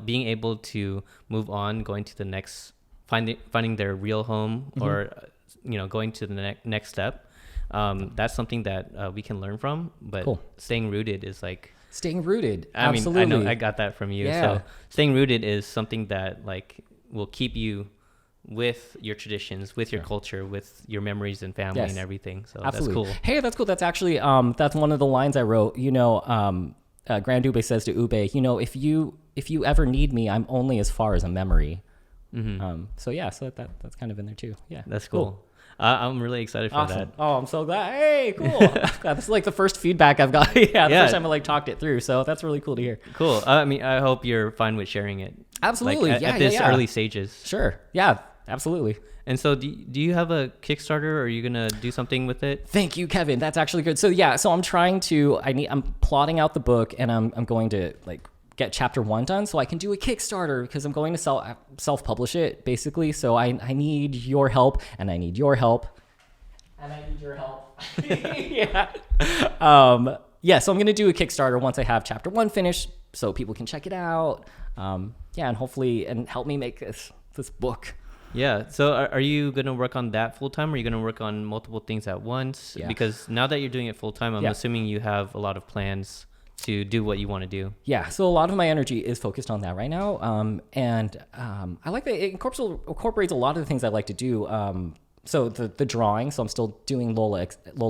[SPEAKER 2] being able to move on, going to the next, finding their real home, or going to the next step. That's something that we can learn from, but
[SPEAKER 1] Cool.
[SPEAKER 2] Staying rooted is like
[SPEAKER 1] Staying rooted.
[SPEAKER 2] I mean,
[SPEAKER 1] Absolutely.
[SPEAKER 2] I know I got that from you.
[SPEAKER 1] Yeah.
[SPEAKER 2] So staying rooted is something that like will keep you with your traditions, with your culture, with your memories and family and everything. So
[SPEAKER 1] Absolutely.
[SPEAKER 2] that's cool.
[SPEAKER 1] Hey, that's cool. That's actually that's one of the lines I wrote. Grand Ube says to Ube, if you ever need me, I'm only as far as a memory.
[SPEAKER 2] Mm-hmm.
[SPEAKER 1] So that's kind of in there too. Yeah,
[SPEAKER 2] That's cool. I'm really excited for
[SPEAKER 1] Awesome.
[SPEAKER 2] that.
[SPEAKER 1] Oh, I'm so glad. Hey, cool. God, this is like the first feedback I've got. The first time I talked it through. So that's really cool to hear.
[SPEAKER 2] Cool. I mean, I hope you're fine with sharing it.
[SPEAKER 1] Absolutely.
[SPEAKER 2] Like, at this early stages.
[SPEAKER 1] Sure. Yeah, absolutely.
[SPEAKER 2] And so do you have a Kickstarter, or are you going to do something with it?
[SPEAKER 1] Thank you, Kevin. That's actually good. So I'm I'm plotting out the book, and I'm going to get chapter 1 done so I can do a Kickstarter, because I'm going to self-publish it basically. So I need your help, and I need your help. And I need your help. Yeah. So I'm going to do a Kickstarter once I have chapter 1 finished, so people can check it out. And hopefully, and help me make this book.
[SPEAKER 2] Yeah. So are you going to work on that full time, or are you going to work on multiple things at once?
[SPEAKER 1] Yeah.
[SPEAKER 2] Because now that you're doing it full time, I'm assuming you have a lot of plans to do what you want to do.
[SPEAKER 1] Yeah, so a lot of my energy is focused on that right now. I like that it incorporates a lot of the things I like to do. So the drawing, so I'm still doing Lola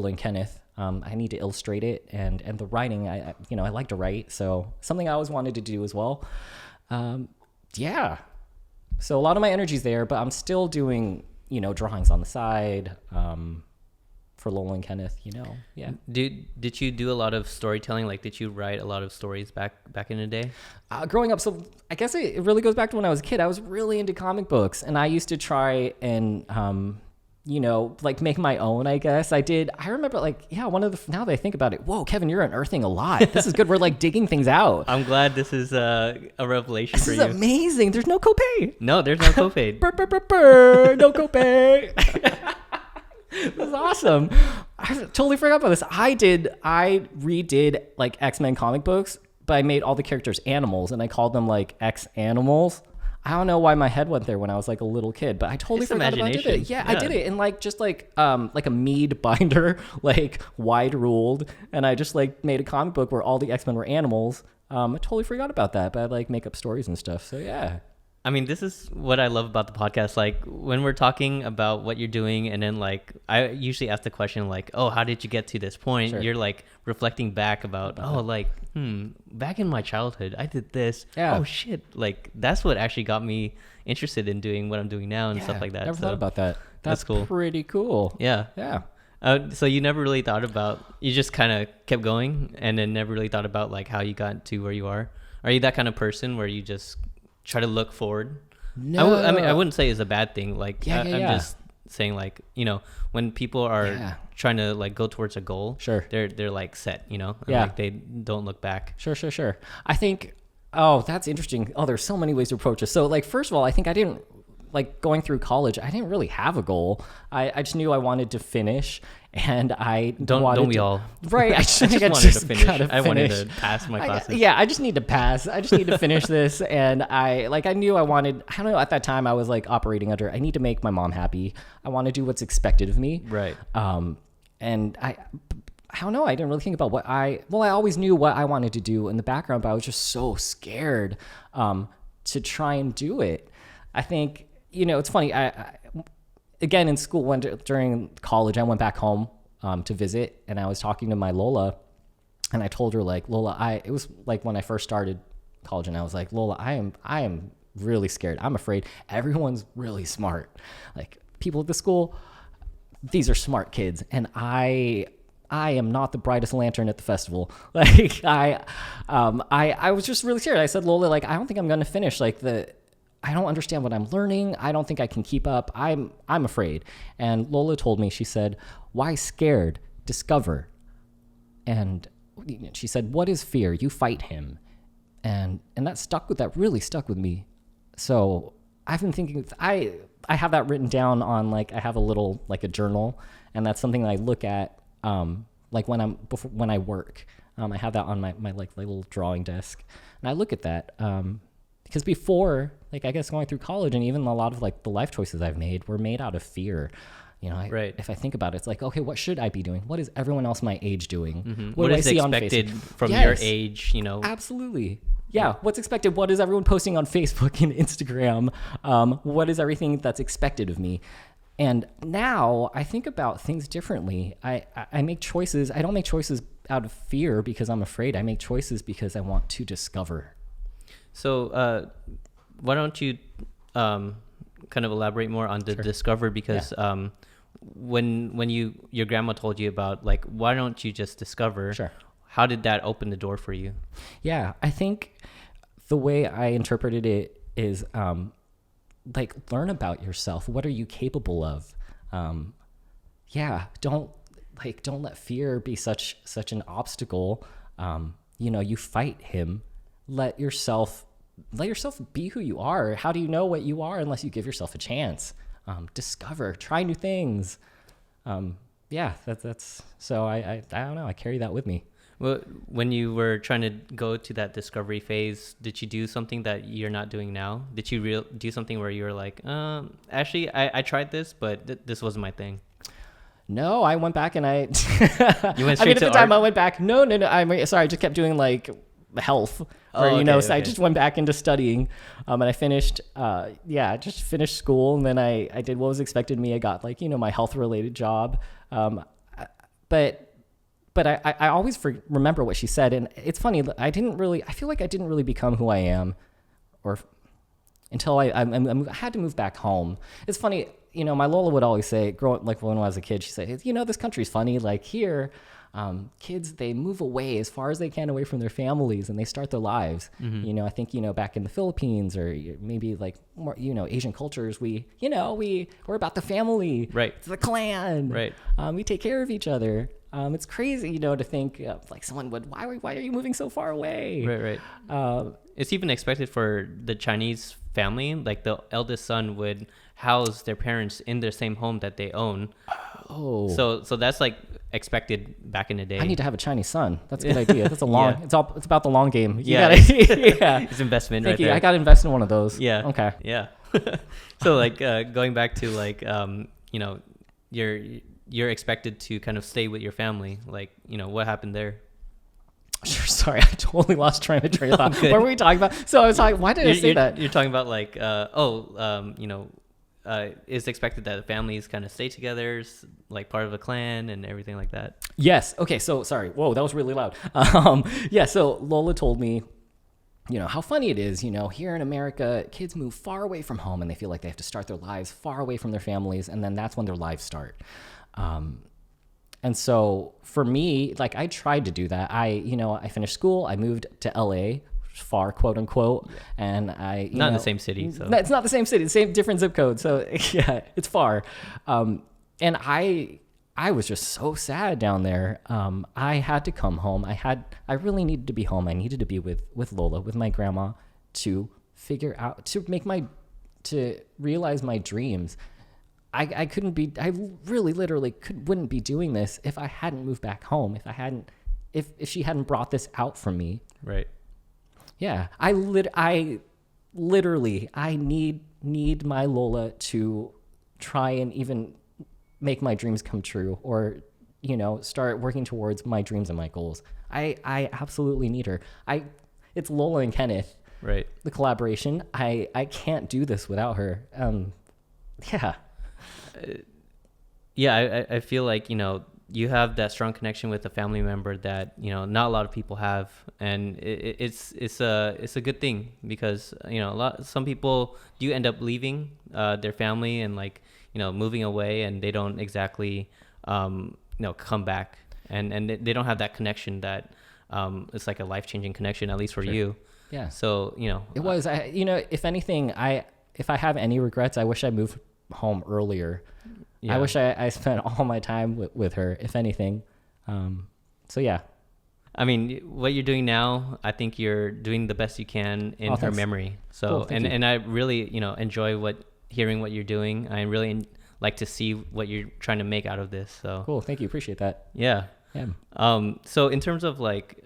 [SPEAKER 1] and Kenneth. I need to illustrate it, and the writing, I like to write, so something I always wanted to do as well. So a lot of my energy's there, but I'm still doing, drawings on the side, for Lola and Kenneth, yeah.
[SPEAKER 2] Did you do a lot of storytelling? Like, did you write a lot of stories back in the day?
[SPEAKER 1] Growing up, so I guess it really goes back to when I was a kid. I was really into comic books, and I used to try and, make my own, I guess. I remember, now that I think about it, whoa, Kevin, you're unearthing a lot. This is good. We're, digging things out.
[SPEAKER 2] I'm glad this is a revelation for you.
[SPEAKER 1] This is amazing. There's no copay.
[SPEAKER 2] No, there's no copay.
[SPEAKER 1] No copay. This is awesome. I totally forgot about this. I redid X-Men comic books, but I made all the characters animals, and I called them X animals. I don't know why my head went there when I was like a little kid, but I totally
[SPEAKER 2] It's
[SPEAKER 1] forgot about
[SPEAKER 2] imagination.
[SPEAKER 1] it. Yeah, I did it in like just like a mead binder, like wide ruled, and I just like made a comic book where all the X-Men were animals. I totally forgot about that, but I'd like make up stories and stuff. So yeah.
[SPEAKER 2] I mean, this is what I love about the podcast. Like when we're talking about what you're doing, and then like I usually ask the question like, "Oh, how did you get to this point?"
[SPEAKER 1] Sure.
[SPEAKER 2] You're like reflecting back about, "Oh, like back in my childhood, I did this.
[SPEAKER 1] Yeah.
[SPEAKER 2] Oh shit!" Like that's what actually got me interested in doing what I'm doing now and stuff like that.
[SPEAKER 1] Never
[SPEAKER 2] So
[SPEAKER 1] thought about that.
[SPEAKER 2] that's cool.
[SPEAKER 1] Pretty cool.
[SPEAKER 2] Yeah.
[SPEAKER 1] Yeah.
[SPEAKER 2] So you never really thought about, you just kind of kept going and then never really thought about like how you got to where you are. Are you that kind of person where you just try to look forward?
[SPEAKER 1] No.
[SPEAKER 2] I mean, I wouldn't say it's a bad thing. Like,
[SPEAKER 1] Yeah,
[SPEAKER 2] I'm just saying, like, you know, when people are trying to like go towards a goal,
[SPEAKER 1] Sure.
[SPEAKER 2] they're like set, you know, and,
[SPEAKER 1] Yeah.
[SPEAKER 2] like they don't look back.
[SPEAKER 1] Sure. I think, oh, that's interesting. Oh, there's so many ways to approach this. So, like, first of all, I think I didn't, like, going through college, I didn't really have a goal. I just knew I wanted to finish, and I
[SPEAKER 2] Don't we all?
[SPEAKER 1] Right. I just, think I
[SPEAKER 2] wanted
[SPEAKER 1] just
[SPEAKER 2] to finish.
[SPEAKER 1] gotta
[SPEAKER 2] I wanted
[SPEAKER 1] finish.
[SPEAKER 2] to pass my classes.
[SPEAKER 1] I just need to pass. I just need to finish this. And I knew I wanted, I don't know, at that time I was like operating under, I need to make my mom happy. I want to do what's expected of me.
[SPEAKER 2] Right.
[SPEAKER 1] And I don't know. I didn't really think about I always knew what I wanted to do in the background, but I was just so scared to try and do it. I think, you know, it's funny. I again, in school, during college, I went back home to visit, and I was talking to my Lola, and I told her, like, Lola, it was like when I first started college, and I was like, Lola, I am really scared. I'm afraid. Everyone's really smart. Like, people at the school, these are smart kids, and I am not the brightest lantern at the festival. Like, I was just really scared. I said, Lola, like, I don't think I'm going to finish. Like, I don't understand what I'm learning. I don't think I can keep up. I'm afraid. And Lola told me, she said, why scared? Discover. And she said, what is fear? You fight him. And that really stuck with me. So I've been thinking, I have that written down on, like, I have a little, like, a journal, and that's something that I look at, like when I work. I have that on my like little drawing desk, and I look at that, because before, like, I guess going through college, and even a lot of like the life choices I've made were made out of fear. You know,
[SPEAKER 2] right.
[SPEAKER 1] If I think about it, it's like, okay, what should I be doing? What is everyone else my age doing?
[SPEAKER 2] Mm-hmm.
[SPEAKER 1] What do I
[SPEAKER 2] is
[SPEAKER 1] see on
[SPEAKER 2] expected
[SPEAKER 1] Facebook?
[SPEAKER 2] from your age, you know?
[SPEAKER 1] Absolutely. Yeah. What's expected? What is everyone posting on Facebook and Instagram? What is everything that's expected of me? And now I think about things differently. I make choices. I don't make choices out of fear because I'm afraid. I make choices because I want to discover.
[SPEAKER 2] So why don't you kind of elaborate more on the discover? Because when your grandma told you about, like, why don't you just discover?
[SPEAKER 1] Sure.
[SPEAKER 2] How did that open the door for you? Yeah,
[SPEAKER 1] I think the way I interpreted it is like, learn about yourself. What are you capable of? Don't let fear be such an obstacle. You know, you fight him. Let yourself be who you are. How do you know what you are unless you give yourself a chance? Discover, try new things. That's so I don't know. I carry that with me.
[SPEAKER 2] Well, when you were trying to go to that discovery phase, did you do something that you're not doing now? Did you do something where you were like, actually, I tried this, but this wasn't my thing?
[SPEAKER 1] No, I went back and I.
[SPEAKER 2] You went straight
[SPEAKER 1] I mean, at
[SPEAKER 2] to
[SPEAKER 1] the time
[SPEAKER 2] art?
[SPEAKER 1] I went back. No. I just kept doing like health, so I just went back into studying, and I finished. Just finished school, and then I did what was expected of me. I got, like, my health related job, But I always remember what she said, and it's funny. I feel like I didn't really become who I am, until I had to move back home. It's funny, my Lola would always say, like when I was a kid, she said, this country's funny. Like, here, kids, they move away as far as they can away from their families, and they start their lives. Mm-hmm. I think, back in the Philippines, or maybe like more, Asian cultures, we're about the family,
[SPEAKER 2] right?
[SPEAKER 1] It's the clan,
[SPEAKER 2] right?
[SPEAKER 1] We take care of each other. It's crazy, to think like someone would, why are you moving so far away?
[SPEAKER 2] Right. It's even expected for the Chinese family, like the eldest son would house their parents in their same home that they own.
[SPEAKER 1] Oh.
[SPEAKER 2] So that's like expected back in the day.
[SPEAKER 1] I need to have a Chinese son. That's a good idea. That's a long.
[SPEAKER 2] Yeah.
[SPEAKER 1] It's about the long game.
[SPEAKER 2] Yeah,
[SPEAKER 1] yeah.
[SPEAKER 2] it's investment
[SPEAKER 1] Thank
[SPEAKER 2] right
[SPEAKER 1] you.
[SPEAKER 2] there.
[SPEAKER 1] I got to invest in one of those.
[SPEAKER 2] Yeah.
[SPEAKER 1] Okay.
[SPEAKER 2] Yeah. So like going back to like you know, you're expected to kind of stay with your family. Like, you know, what happened there?
[SPEAKER 1] Sure. Sorry, I totally lost train of thought. What were we talking about? So I was talking. Why did I say that?
[SPEAKER 2] You're talking about like you know, it's expected that families kind of stay together, like part of a clan and everything like that.
[SPEAKER 1] Yes. Okay. So sorry. Whoa, that was really loud. Yeah. So Lola told me, you know, how funny it is, you know, here in America, kids move far away from home and they feel like they have to start their lives far away from their families. And then that's when their lives start. And so for me, like I tried to do that. I finished school. I moved to LA, far, quote unquote. Yeah. And
[SPEAKER 2] not in the same city. So
[SPEAKER 1] it's not the same city, same different zip code. So yeah, it's far. And I was just so sad down there. I had to come home. I really needed to be home. I needed to be with Lola, with my grandma, to figure out, to realize my dreams. I really literally wouldn't be doing this if I hadn't moved back home. If she hadn't brought this out from me.
[SPEAKER 2] Right.
[SPEAKER 1] Yeah. I literally need my Lola to try and even make my dreams come true, or, you know, start working towards my dreams and my goals. I absolutely need her. It's Lola and Kenneth,
[SPEAKER 2] right?
[SPEAKER 1] The collaboration. I can't do this without her. Yeah.
[SPEAKER 2] Yeah. I feel like, you know, you have that strong connection with a family member that, you know, not a lot of people have. And it's a good thing, because, you know, some people do end up leaving their family and, like, you know, moving away, and they don't exactly, you know, come back, and they don't have that connection that it's like a life-changing connection, at least for you.
[SPEAKER 1] Yeah.
[SPEAKER 2] So, you know,
[SPEAKER 1] it was, you know, if anything, if I have any regrets, I wish I moved home earlier. Yeah. I wish I spent all my time with her, if anything. So yeah. I
[SPEAKER 2] mean, what you're doing now, I think you're doing the best you can in her memory. So, cool, and I really, you know, enjoy hearing what you're doing. I really like to see what you're trying to make out of this. So
[SPEAKER 1] cool. Thank you. Appreciate that.
[SPEAKER 2] Yeah. So in terms of like,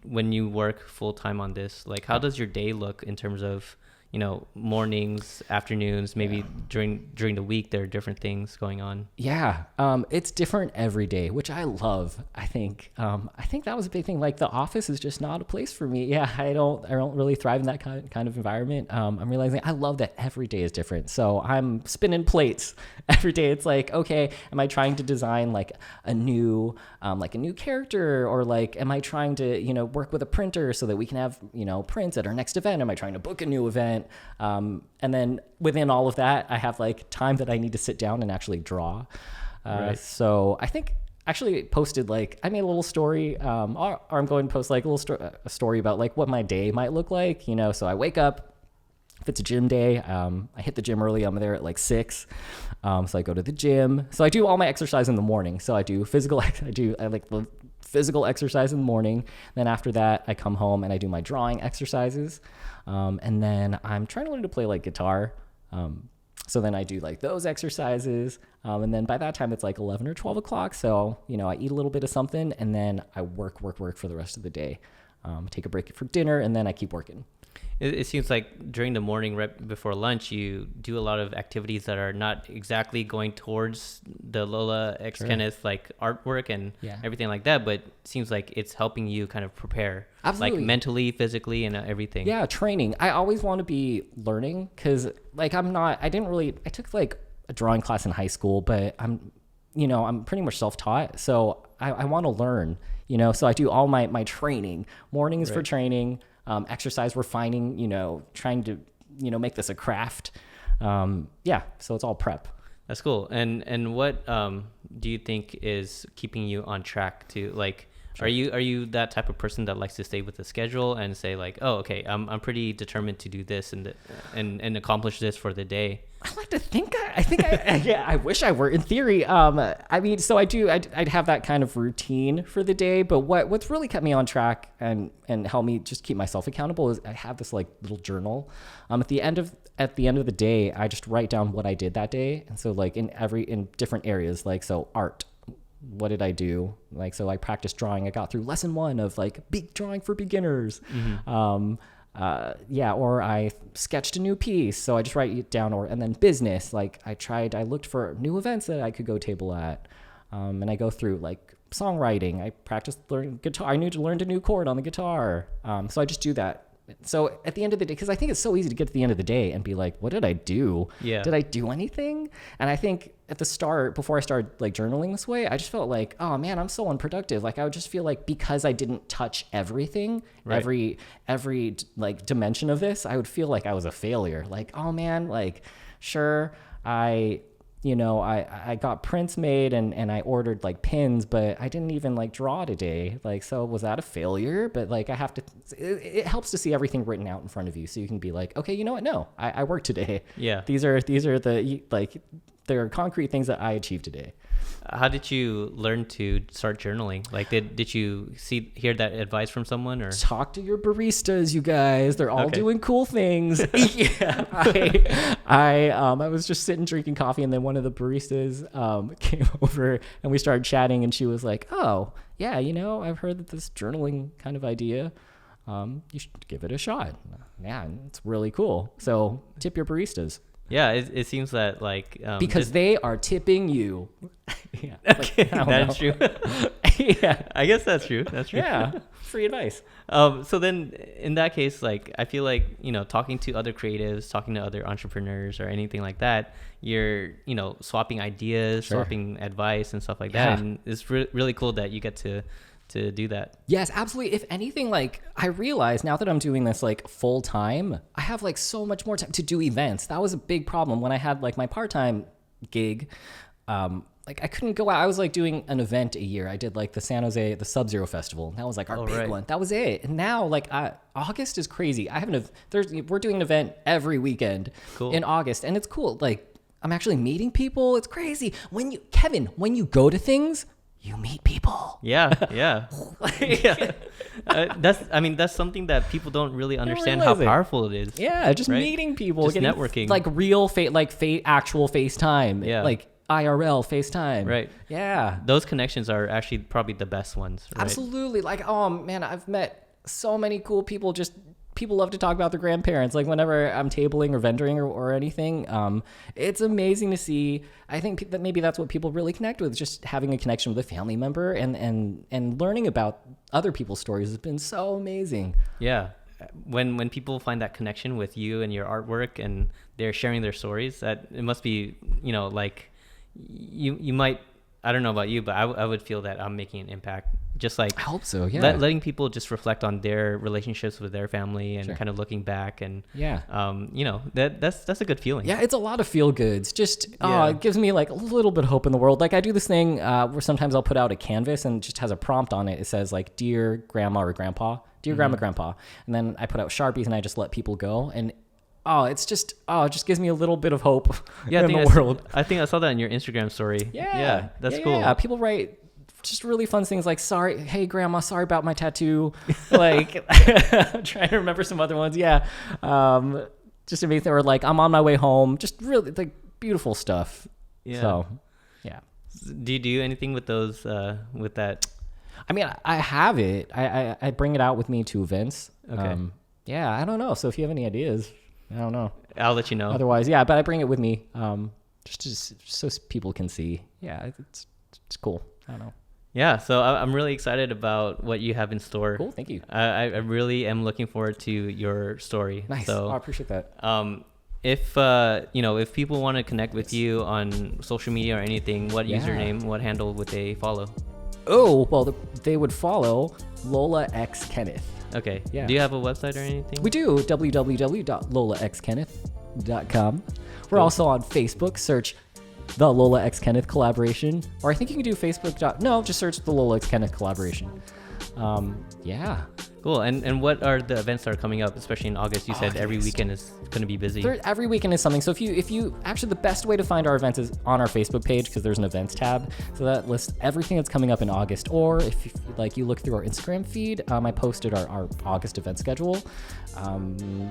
[SPEAKER 2] when you work full time on this, like, how does your day look in terms of, you know, mornings, afternoons, maybe during the week, there are different things going on? Yeah.
[SPEAKER 1] It's different every day, which I love. I think that was a big thing. Like, the office is just not a place for me. Yeah. I don't really thrive in that kind of environment. I'm realizing I love that every day is different. So I'm spinning plates every day. It's like, okay, am I trying to design like a new character, or like, am I trying to, you know, work with a printer so that we can have, you know, prints at our next event? Am I trying to book a new event? And then within all of that, I have like time that I need to sit down and actually draw. Right. So I think actually posted, like, I made a little story, or I'm going to post like a story about like what my day might look like, you know. So I wake up. If it's a gym day, I hit the gym early. I'm there at like 6. So I go to the gym. So I do all my exercise in the morning. So I do I like the physical exercise in the morning. Then after that, I come home and I do my drawing exercises. And then I'm trying to learn to play like guitar. So then I do like those exercises. And then by that time it's like 11 or 12 o'clock. So, you know, I eat a little bit of something, and then I work for the rest of the day. Take a break for dinner, and then I keep working.
[SPEAKER 2] It seems like during the morning, right before lunch, you do a lot of activities that are not exactly going towards the Lola x Kenneth like artwork and everything like that, but it seems like it's helping you kind of prepare. Absolutely. Like mentally, physically, and everything. Yeah,
[SPEAKER 1] training. I always want to be learning, because like I took like a drawing class in high school, but I'm pretty much self-taught, so I want to learn, you know. So I do all my training. Mornings for training. Exercise refining, you know, trying to, you know, make this a craft. So it's all prep.
[SPEAKER 2] That's cool. And what do you think is keeping you on track to, like, are you that type of person that likes to stay with the schedule and say like, oh, okay, I'm pretty determined to do this and accomplish this for the day?
[SPEAKER 1] I like to think I wish I were, in theory. I mean, so I'd have that kind of routine for the day, but what's really kept me on track and helped me just keep myself accountable is I have this like little journal. At the end of the day, I just write down what I did that day. And so like in different areas, like, so art, what did I do? Like, so I practiced drawing. I got through lesson 1 of like big drawing for beginners. Or I sketched a new piece, so I just write it down. And then business, like I looked for new events that I could go table at, and I go through like songwriting. I practiced learning guitar. I knew to learn a new chord on the guitar, so I just do that. So at the end of the day, because I think it's so easy to get to the end of the day and be like, what did I do?
[SPEAKER 2] Yeah.
[SPEAKER 1] Did I do anything? And I think at the start, before I started like journaling this way, I just felt like, oh man, I'm so unproductive. Like I would just feel like because I didn't touch everything, every like dimension of this, I would feel like I was a failure. Like, oh man, like sure, I got prints made and I ordered like pins, but I didn't even like draw today. Like, so was that a failure? But like, it helps to see everything written out in front of you. So you can be like, okay, you know what? No, I worked today.
[SPEAKER 2] Yeah.
[SPEAKER 1] These are the, like, there are concrete things that I achieved today.
[SPEAKER 2] How did you learn to start journaling? Like, did you hear that advice from someone, or
[SPEAKER 1] talk to your baristas, you guys? They're all doing cool things. Yeah, I was just sitting drinking coffee, and then one of the baristas came over, and we started chatting, and she was like, "Oh, yeah, I've heard that this journaling kind of idea, you should give it a shot. Yeah, it's really cool. So tip your baristas."
[SPEAKER 2] Yeah, it seems that like
[SPEAKER 1] because they are tipping you. Yeah,
[SPEAKER 2] okay, that's true.
[SPEAKER 1] Yeah,
[SPEAKER 2] I guess that's true. That's true.
[SPEAKER 1] Yeah, free advice.
[SPEAKER 2] So then, in that case, like I feel like talking to other creatives, talking to other entrepreneurs, or anything like that, you're swapping ideas, swapping advice, and stuff like that, and it's really cool that you get to do that.
[SPEAKER 1] Yes, absolutely. If anything, like I realize now that I'm doing this like full time, I have like so much more time to do events. That was a big problem when I had like my part-time gig. Like I couldn't go out. I was like doing an event a year. I did like the San Jose, the Sub-Zero Festival. That was like our big one. That was it. And now like August is crazy. We're doing an event every weekend in August, and it's cool. Like I'm actually meeting people. It's crazy. When you go to things, you meet people.
[SPEAKER 2] Yeah. Yeah. That's something that people don't really understand how powerful it is.
[SPEAKER 1] Yeah, just meeting people,
[SPEAKER 2] just networking,
[SPEAKER 1] like real actual FaceTime.
[SPEAKER 2] Yeah,
[SPEAKER 1] like IRL FaceTime.
[SPEAKER 2] Right.
[SPEAKER 1] Yeah,
[SPEAKER 2] those connections are actually probably the best ones. Right?
[SPEAKER 1] Absolutely. Like, oh man, I've met so many cool people. Just people love to talk about their grandparents. Like whenever I'm tabling or vendoring or anything, it's amazing to see. I think that maybe that's what people really connect with, just having a connection with a family member and learning about other people's stories has been so amazing.
[SPEAKER 2] Yeah. When people find that connection with you and your artwork and they're sharing their stories, that it must be, like you might, I don't know about you, but I would feel that I'm making an impact. Just like
[SPEAKER 1] I hope so, yeah.
[SPEAKER 2] Letting people just reflect on their relationships with their family and kind of looking back and that's a good feeling.
[SPEAKER 1] Yeah, it's a lot of feel goods. Just it gives me like a little bit of hope in the world. Like I do this thing where sometimes I'll put out a canvas and it just has a prompt on it. It says like, "Dear Grandma or Grandpa," "Dear Grandma, Grandpa," and then I put out Sharpies and I just let people go, and it just gives me a little bit of hope in the world.
[SPEAKER 2] I think I saw that in your Instagram story.
[SPEAKER 1] Yeah,
[SPEAKER 2] that's cool. Yeah,
[SPEAKER 1] people write just really fun things like, "Sorry, hey Grandma, sorry about my tattoo." Like, I'm trying to remember some other ones. Yeah, just amazing. Or like, "I'm on my way home." Just really like beautiful stuff.
[SPEAKER 2] Yeah.
[SPEAKER 1] So, yeah.
[SPEAKER 2] Do you do anything with those? With that?
[SPEAKER 1] I mean, I have it. I bring it out with me to events.
[SPEAKER 2] Okay.
[SPEAKER 1] Yeah, I don't know. So if you have any ideas, I don't know.
[SPEAKER 2] I'll let you know.
[SPEAKER 1] Otherwise, yeah. But I bring it with me, just so people can see. Yeah, it's cool. I don't know.
[SPEAKER 2] Yeah, so I'm really excited about what you have in store.
[SPEAKER 1] Cool, thank you.
[SPEAKER 2] I really am looking forward to your story.
[SPEAKER 1] Nice.
[SPEAKER 2] So,
[SPEAKER 1] I appreciate that.
[SPEAKER 2] If people want to connect with you on social media or anything, what username, what handle would they follow?
[SPEAKER 1] Oh, well, they would follow Lola X Kenneth.
[SPEAKER 2] Okay.
[SPEAKER 1] Yeah.
[SPEAKER 2] Do you have a website or anything?
[SPEAKER 1] We do. www.lolaxkenneth.com. We're also on Facebook. Search the Lola X Kenneth Collaboration, or I think you can do Facebook. No, just search the Lola X Kenneth Collaboration. Yeah.
[SPEAKER 2] Cool. And what are the events that are coming up, especially in August? You said every weekend is going to be busy.
[SPEAKER 1] Every weekend is something. So if you actually, the best way to find our events is on our Facebook page, because there's an events tab. So that lists everything that's coming up in August. Or if you look through our Instagram feed, I posted our August event schedule.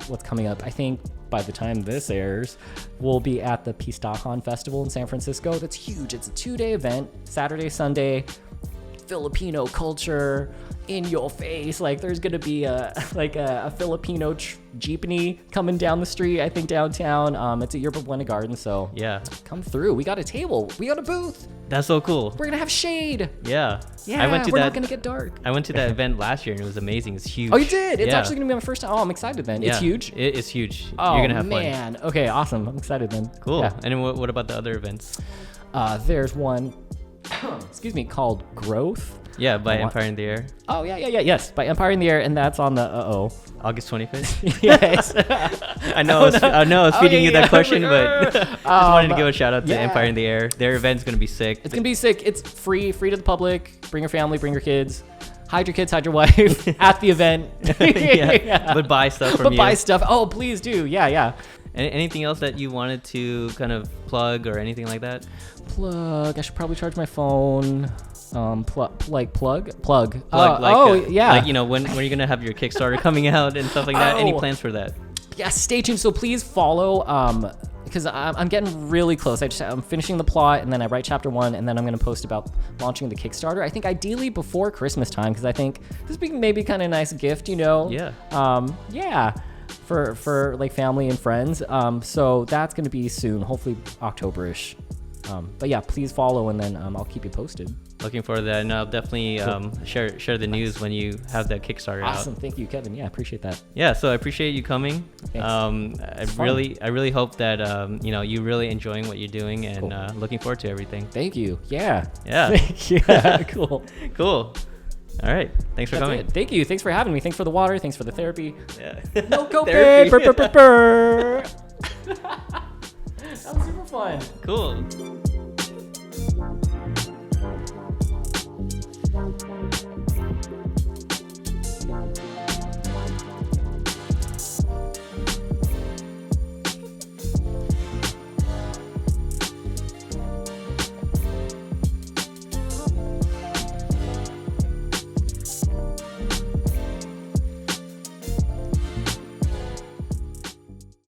[SPEAKER 1] What's coming up? I think by the time this airs, we'll be at the Pistahan Festival in San Francisco. That's huge. It's a 2-day event, Saturday, Sunday. Filipino culture in your face. Like there's gonna be a Filipino jeepney coming down the street, I think downtown. It's at Yerba Buena Garden, so
[SPEAKER 2] yeah,
[SPEAKER 1] come through. We got a table, we got a booth.
[SPEAKER 2] That's so cool.
[SPEAKER 1] We're gonna have shade.
[SPEAKER 2] Yeah.
[SPEAKER 1] We're not gonna get dark.
[SPEAKER 2] I went to that event last year and it was amazing. It's huge.
[SPEAKER 1] Oh, you did? It's actually gonna be my first time. Oh, I'm excited then. It's huge.
[SPEAKER 2] It is huge.
[SPEAKER 1] Oh,
[SPEAKER 2] you're gonna have
[SPEAKER 1] man.
[SPEAKER 2] fun.
[SPEAKER 1] Okay, awesome. I'm excited then.
[SPEAKER 2] Cool.
[SPEAKER 1] Yeah.
[SPEAKER 2] And then what about the other events?
[SPEAKER 1] There's one called Growth.
[SPEAKER 2] Yeah, by Empire in the Air.
[SPEAKER 1] Oh, yes, by Empire in the Air, and that's on the
[SPEAKER 2] August 25th.
[SPEAKER 1] Yes.
[SPEAKER 2] I know I was feeding you that question, but just wanted to give a shout out to Empire in the Air. Their event's gonna be sick.
[SPEAKER 1] It's gonna be sick. It's free to the public. Bring your family, bring your kids. Hide your kids, hide your wife at the event.
[SPEAKER 2] But buy stuff from you.
[SPEAKER 1] Buy stuff. Oh, please do. Yeah.
[SPEAKER 2] Anything else that you wanted to kind of plug or anything like that?
[SPEAKER 1] Plug. I should probably charge my phone. Plug.
[SPEAKER 2] Yeah. Like, when are you gonna have your Kickstarter coming out and stuff like that? Any plans for that?
[SPEAKER 1] Yeah, stay tuned. So please follow. Because I'm getting really close. I'm finishing the plot, and then I write chapter 1, and then I'm gonna post about launching the Kickstarter. I think ideally before Christmas time, because I think this would be maybe kind of a nice gift,
[SPEAKER 2] Yeah.
[SPEAKER 1] For like family and friends. So that's gonna be soon, hopefully October-ish. But yeah, please follow, and then I'll keep you posted.
[SPEAKER 2] Looking forward to that, and I'll definitely share the news when you have that Kickstarter out.
[SPEAKER 1] Awesome, thank you, Kevin. Yeah, I appreciate that.
[SPEAKER 2] Yeah, so I appreciate you coming.
[SPEAKER 1] Thanks.
[SPEAKER 2] I really hope that you really enjoying what you're doing, and looking forward to everything.
[SPEAKER 1] Thank you. Yeah.
[SPEAKER 2] Thank
[SPEAKER 1] you. Cool.
[SPEAKER 2] Cool. All right. Thanks for coming.
[SPEAKER 1] Thank you. Thanks for having me. Thanks for the water. Thanks for the therapy.
[SPEAKER 2] Yeah.
[SPEAKER 1] No go
[SPEAKER 2] Therapy.
[SPEAKER 1] That was super fun.
[SPEAKER 2] Cool.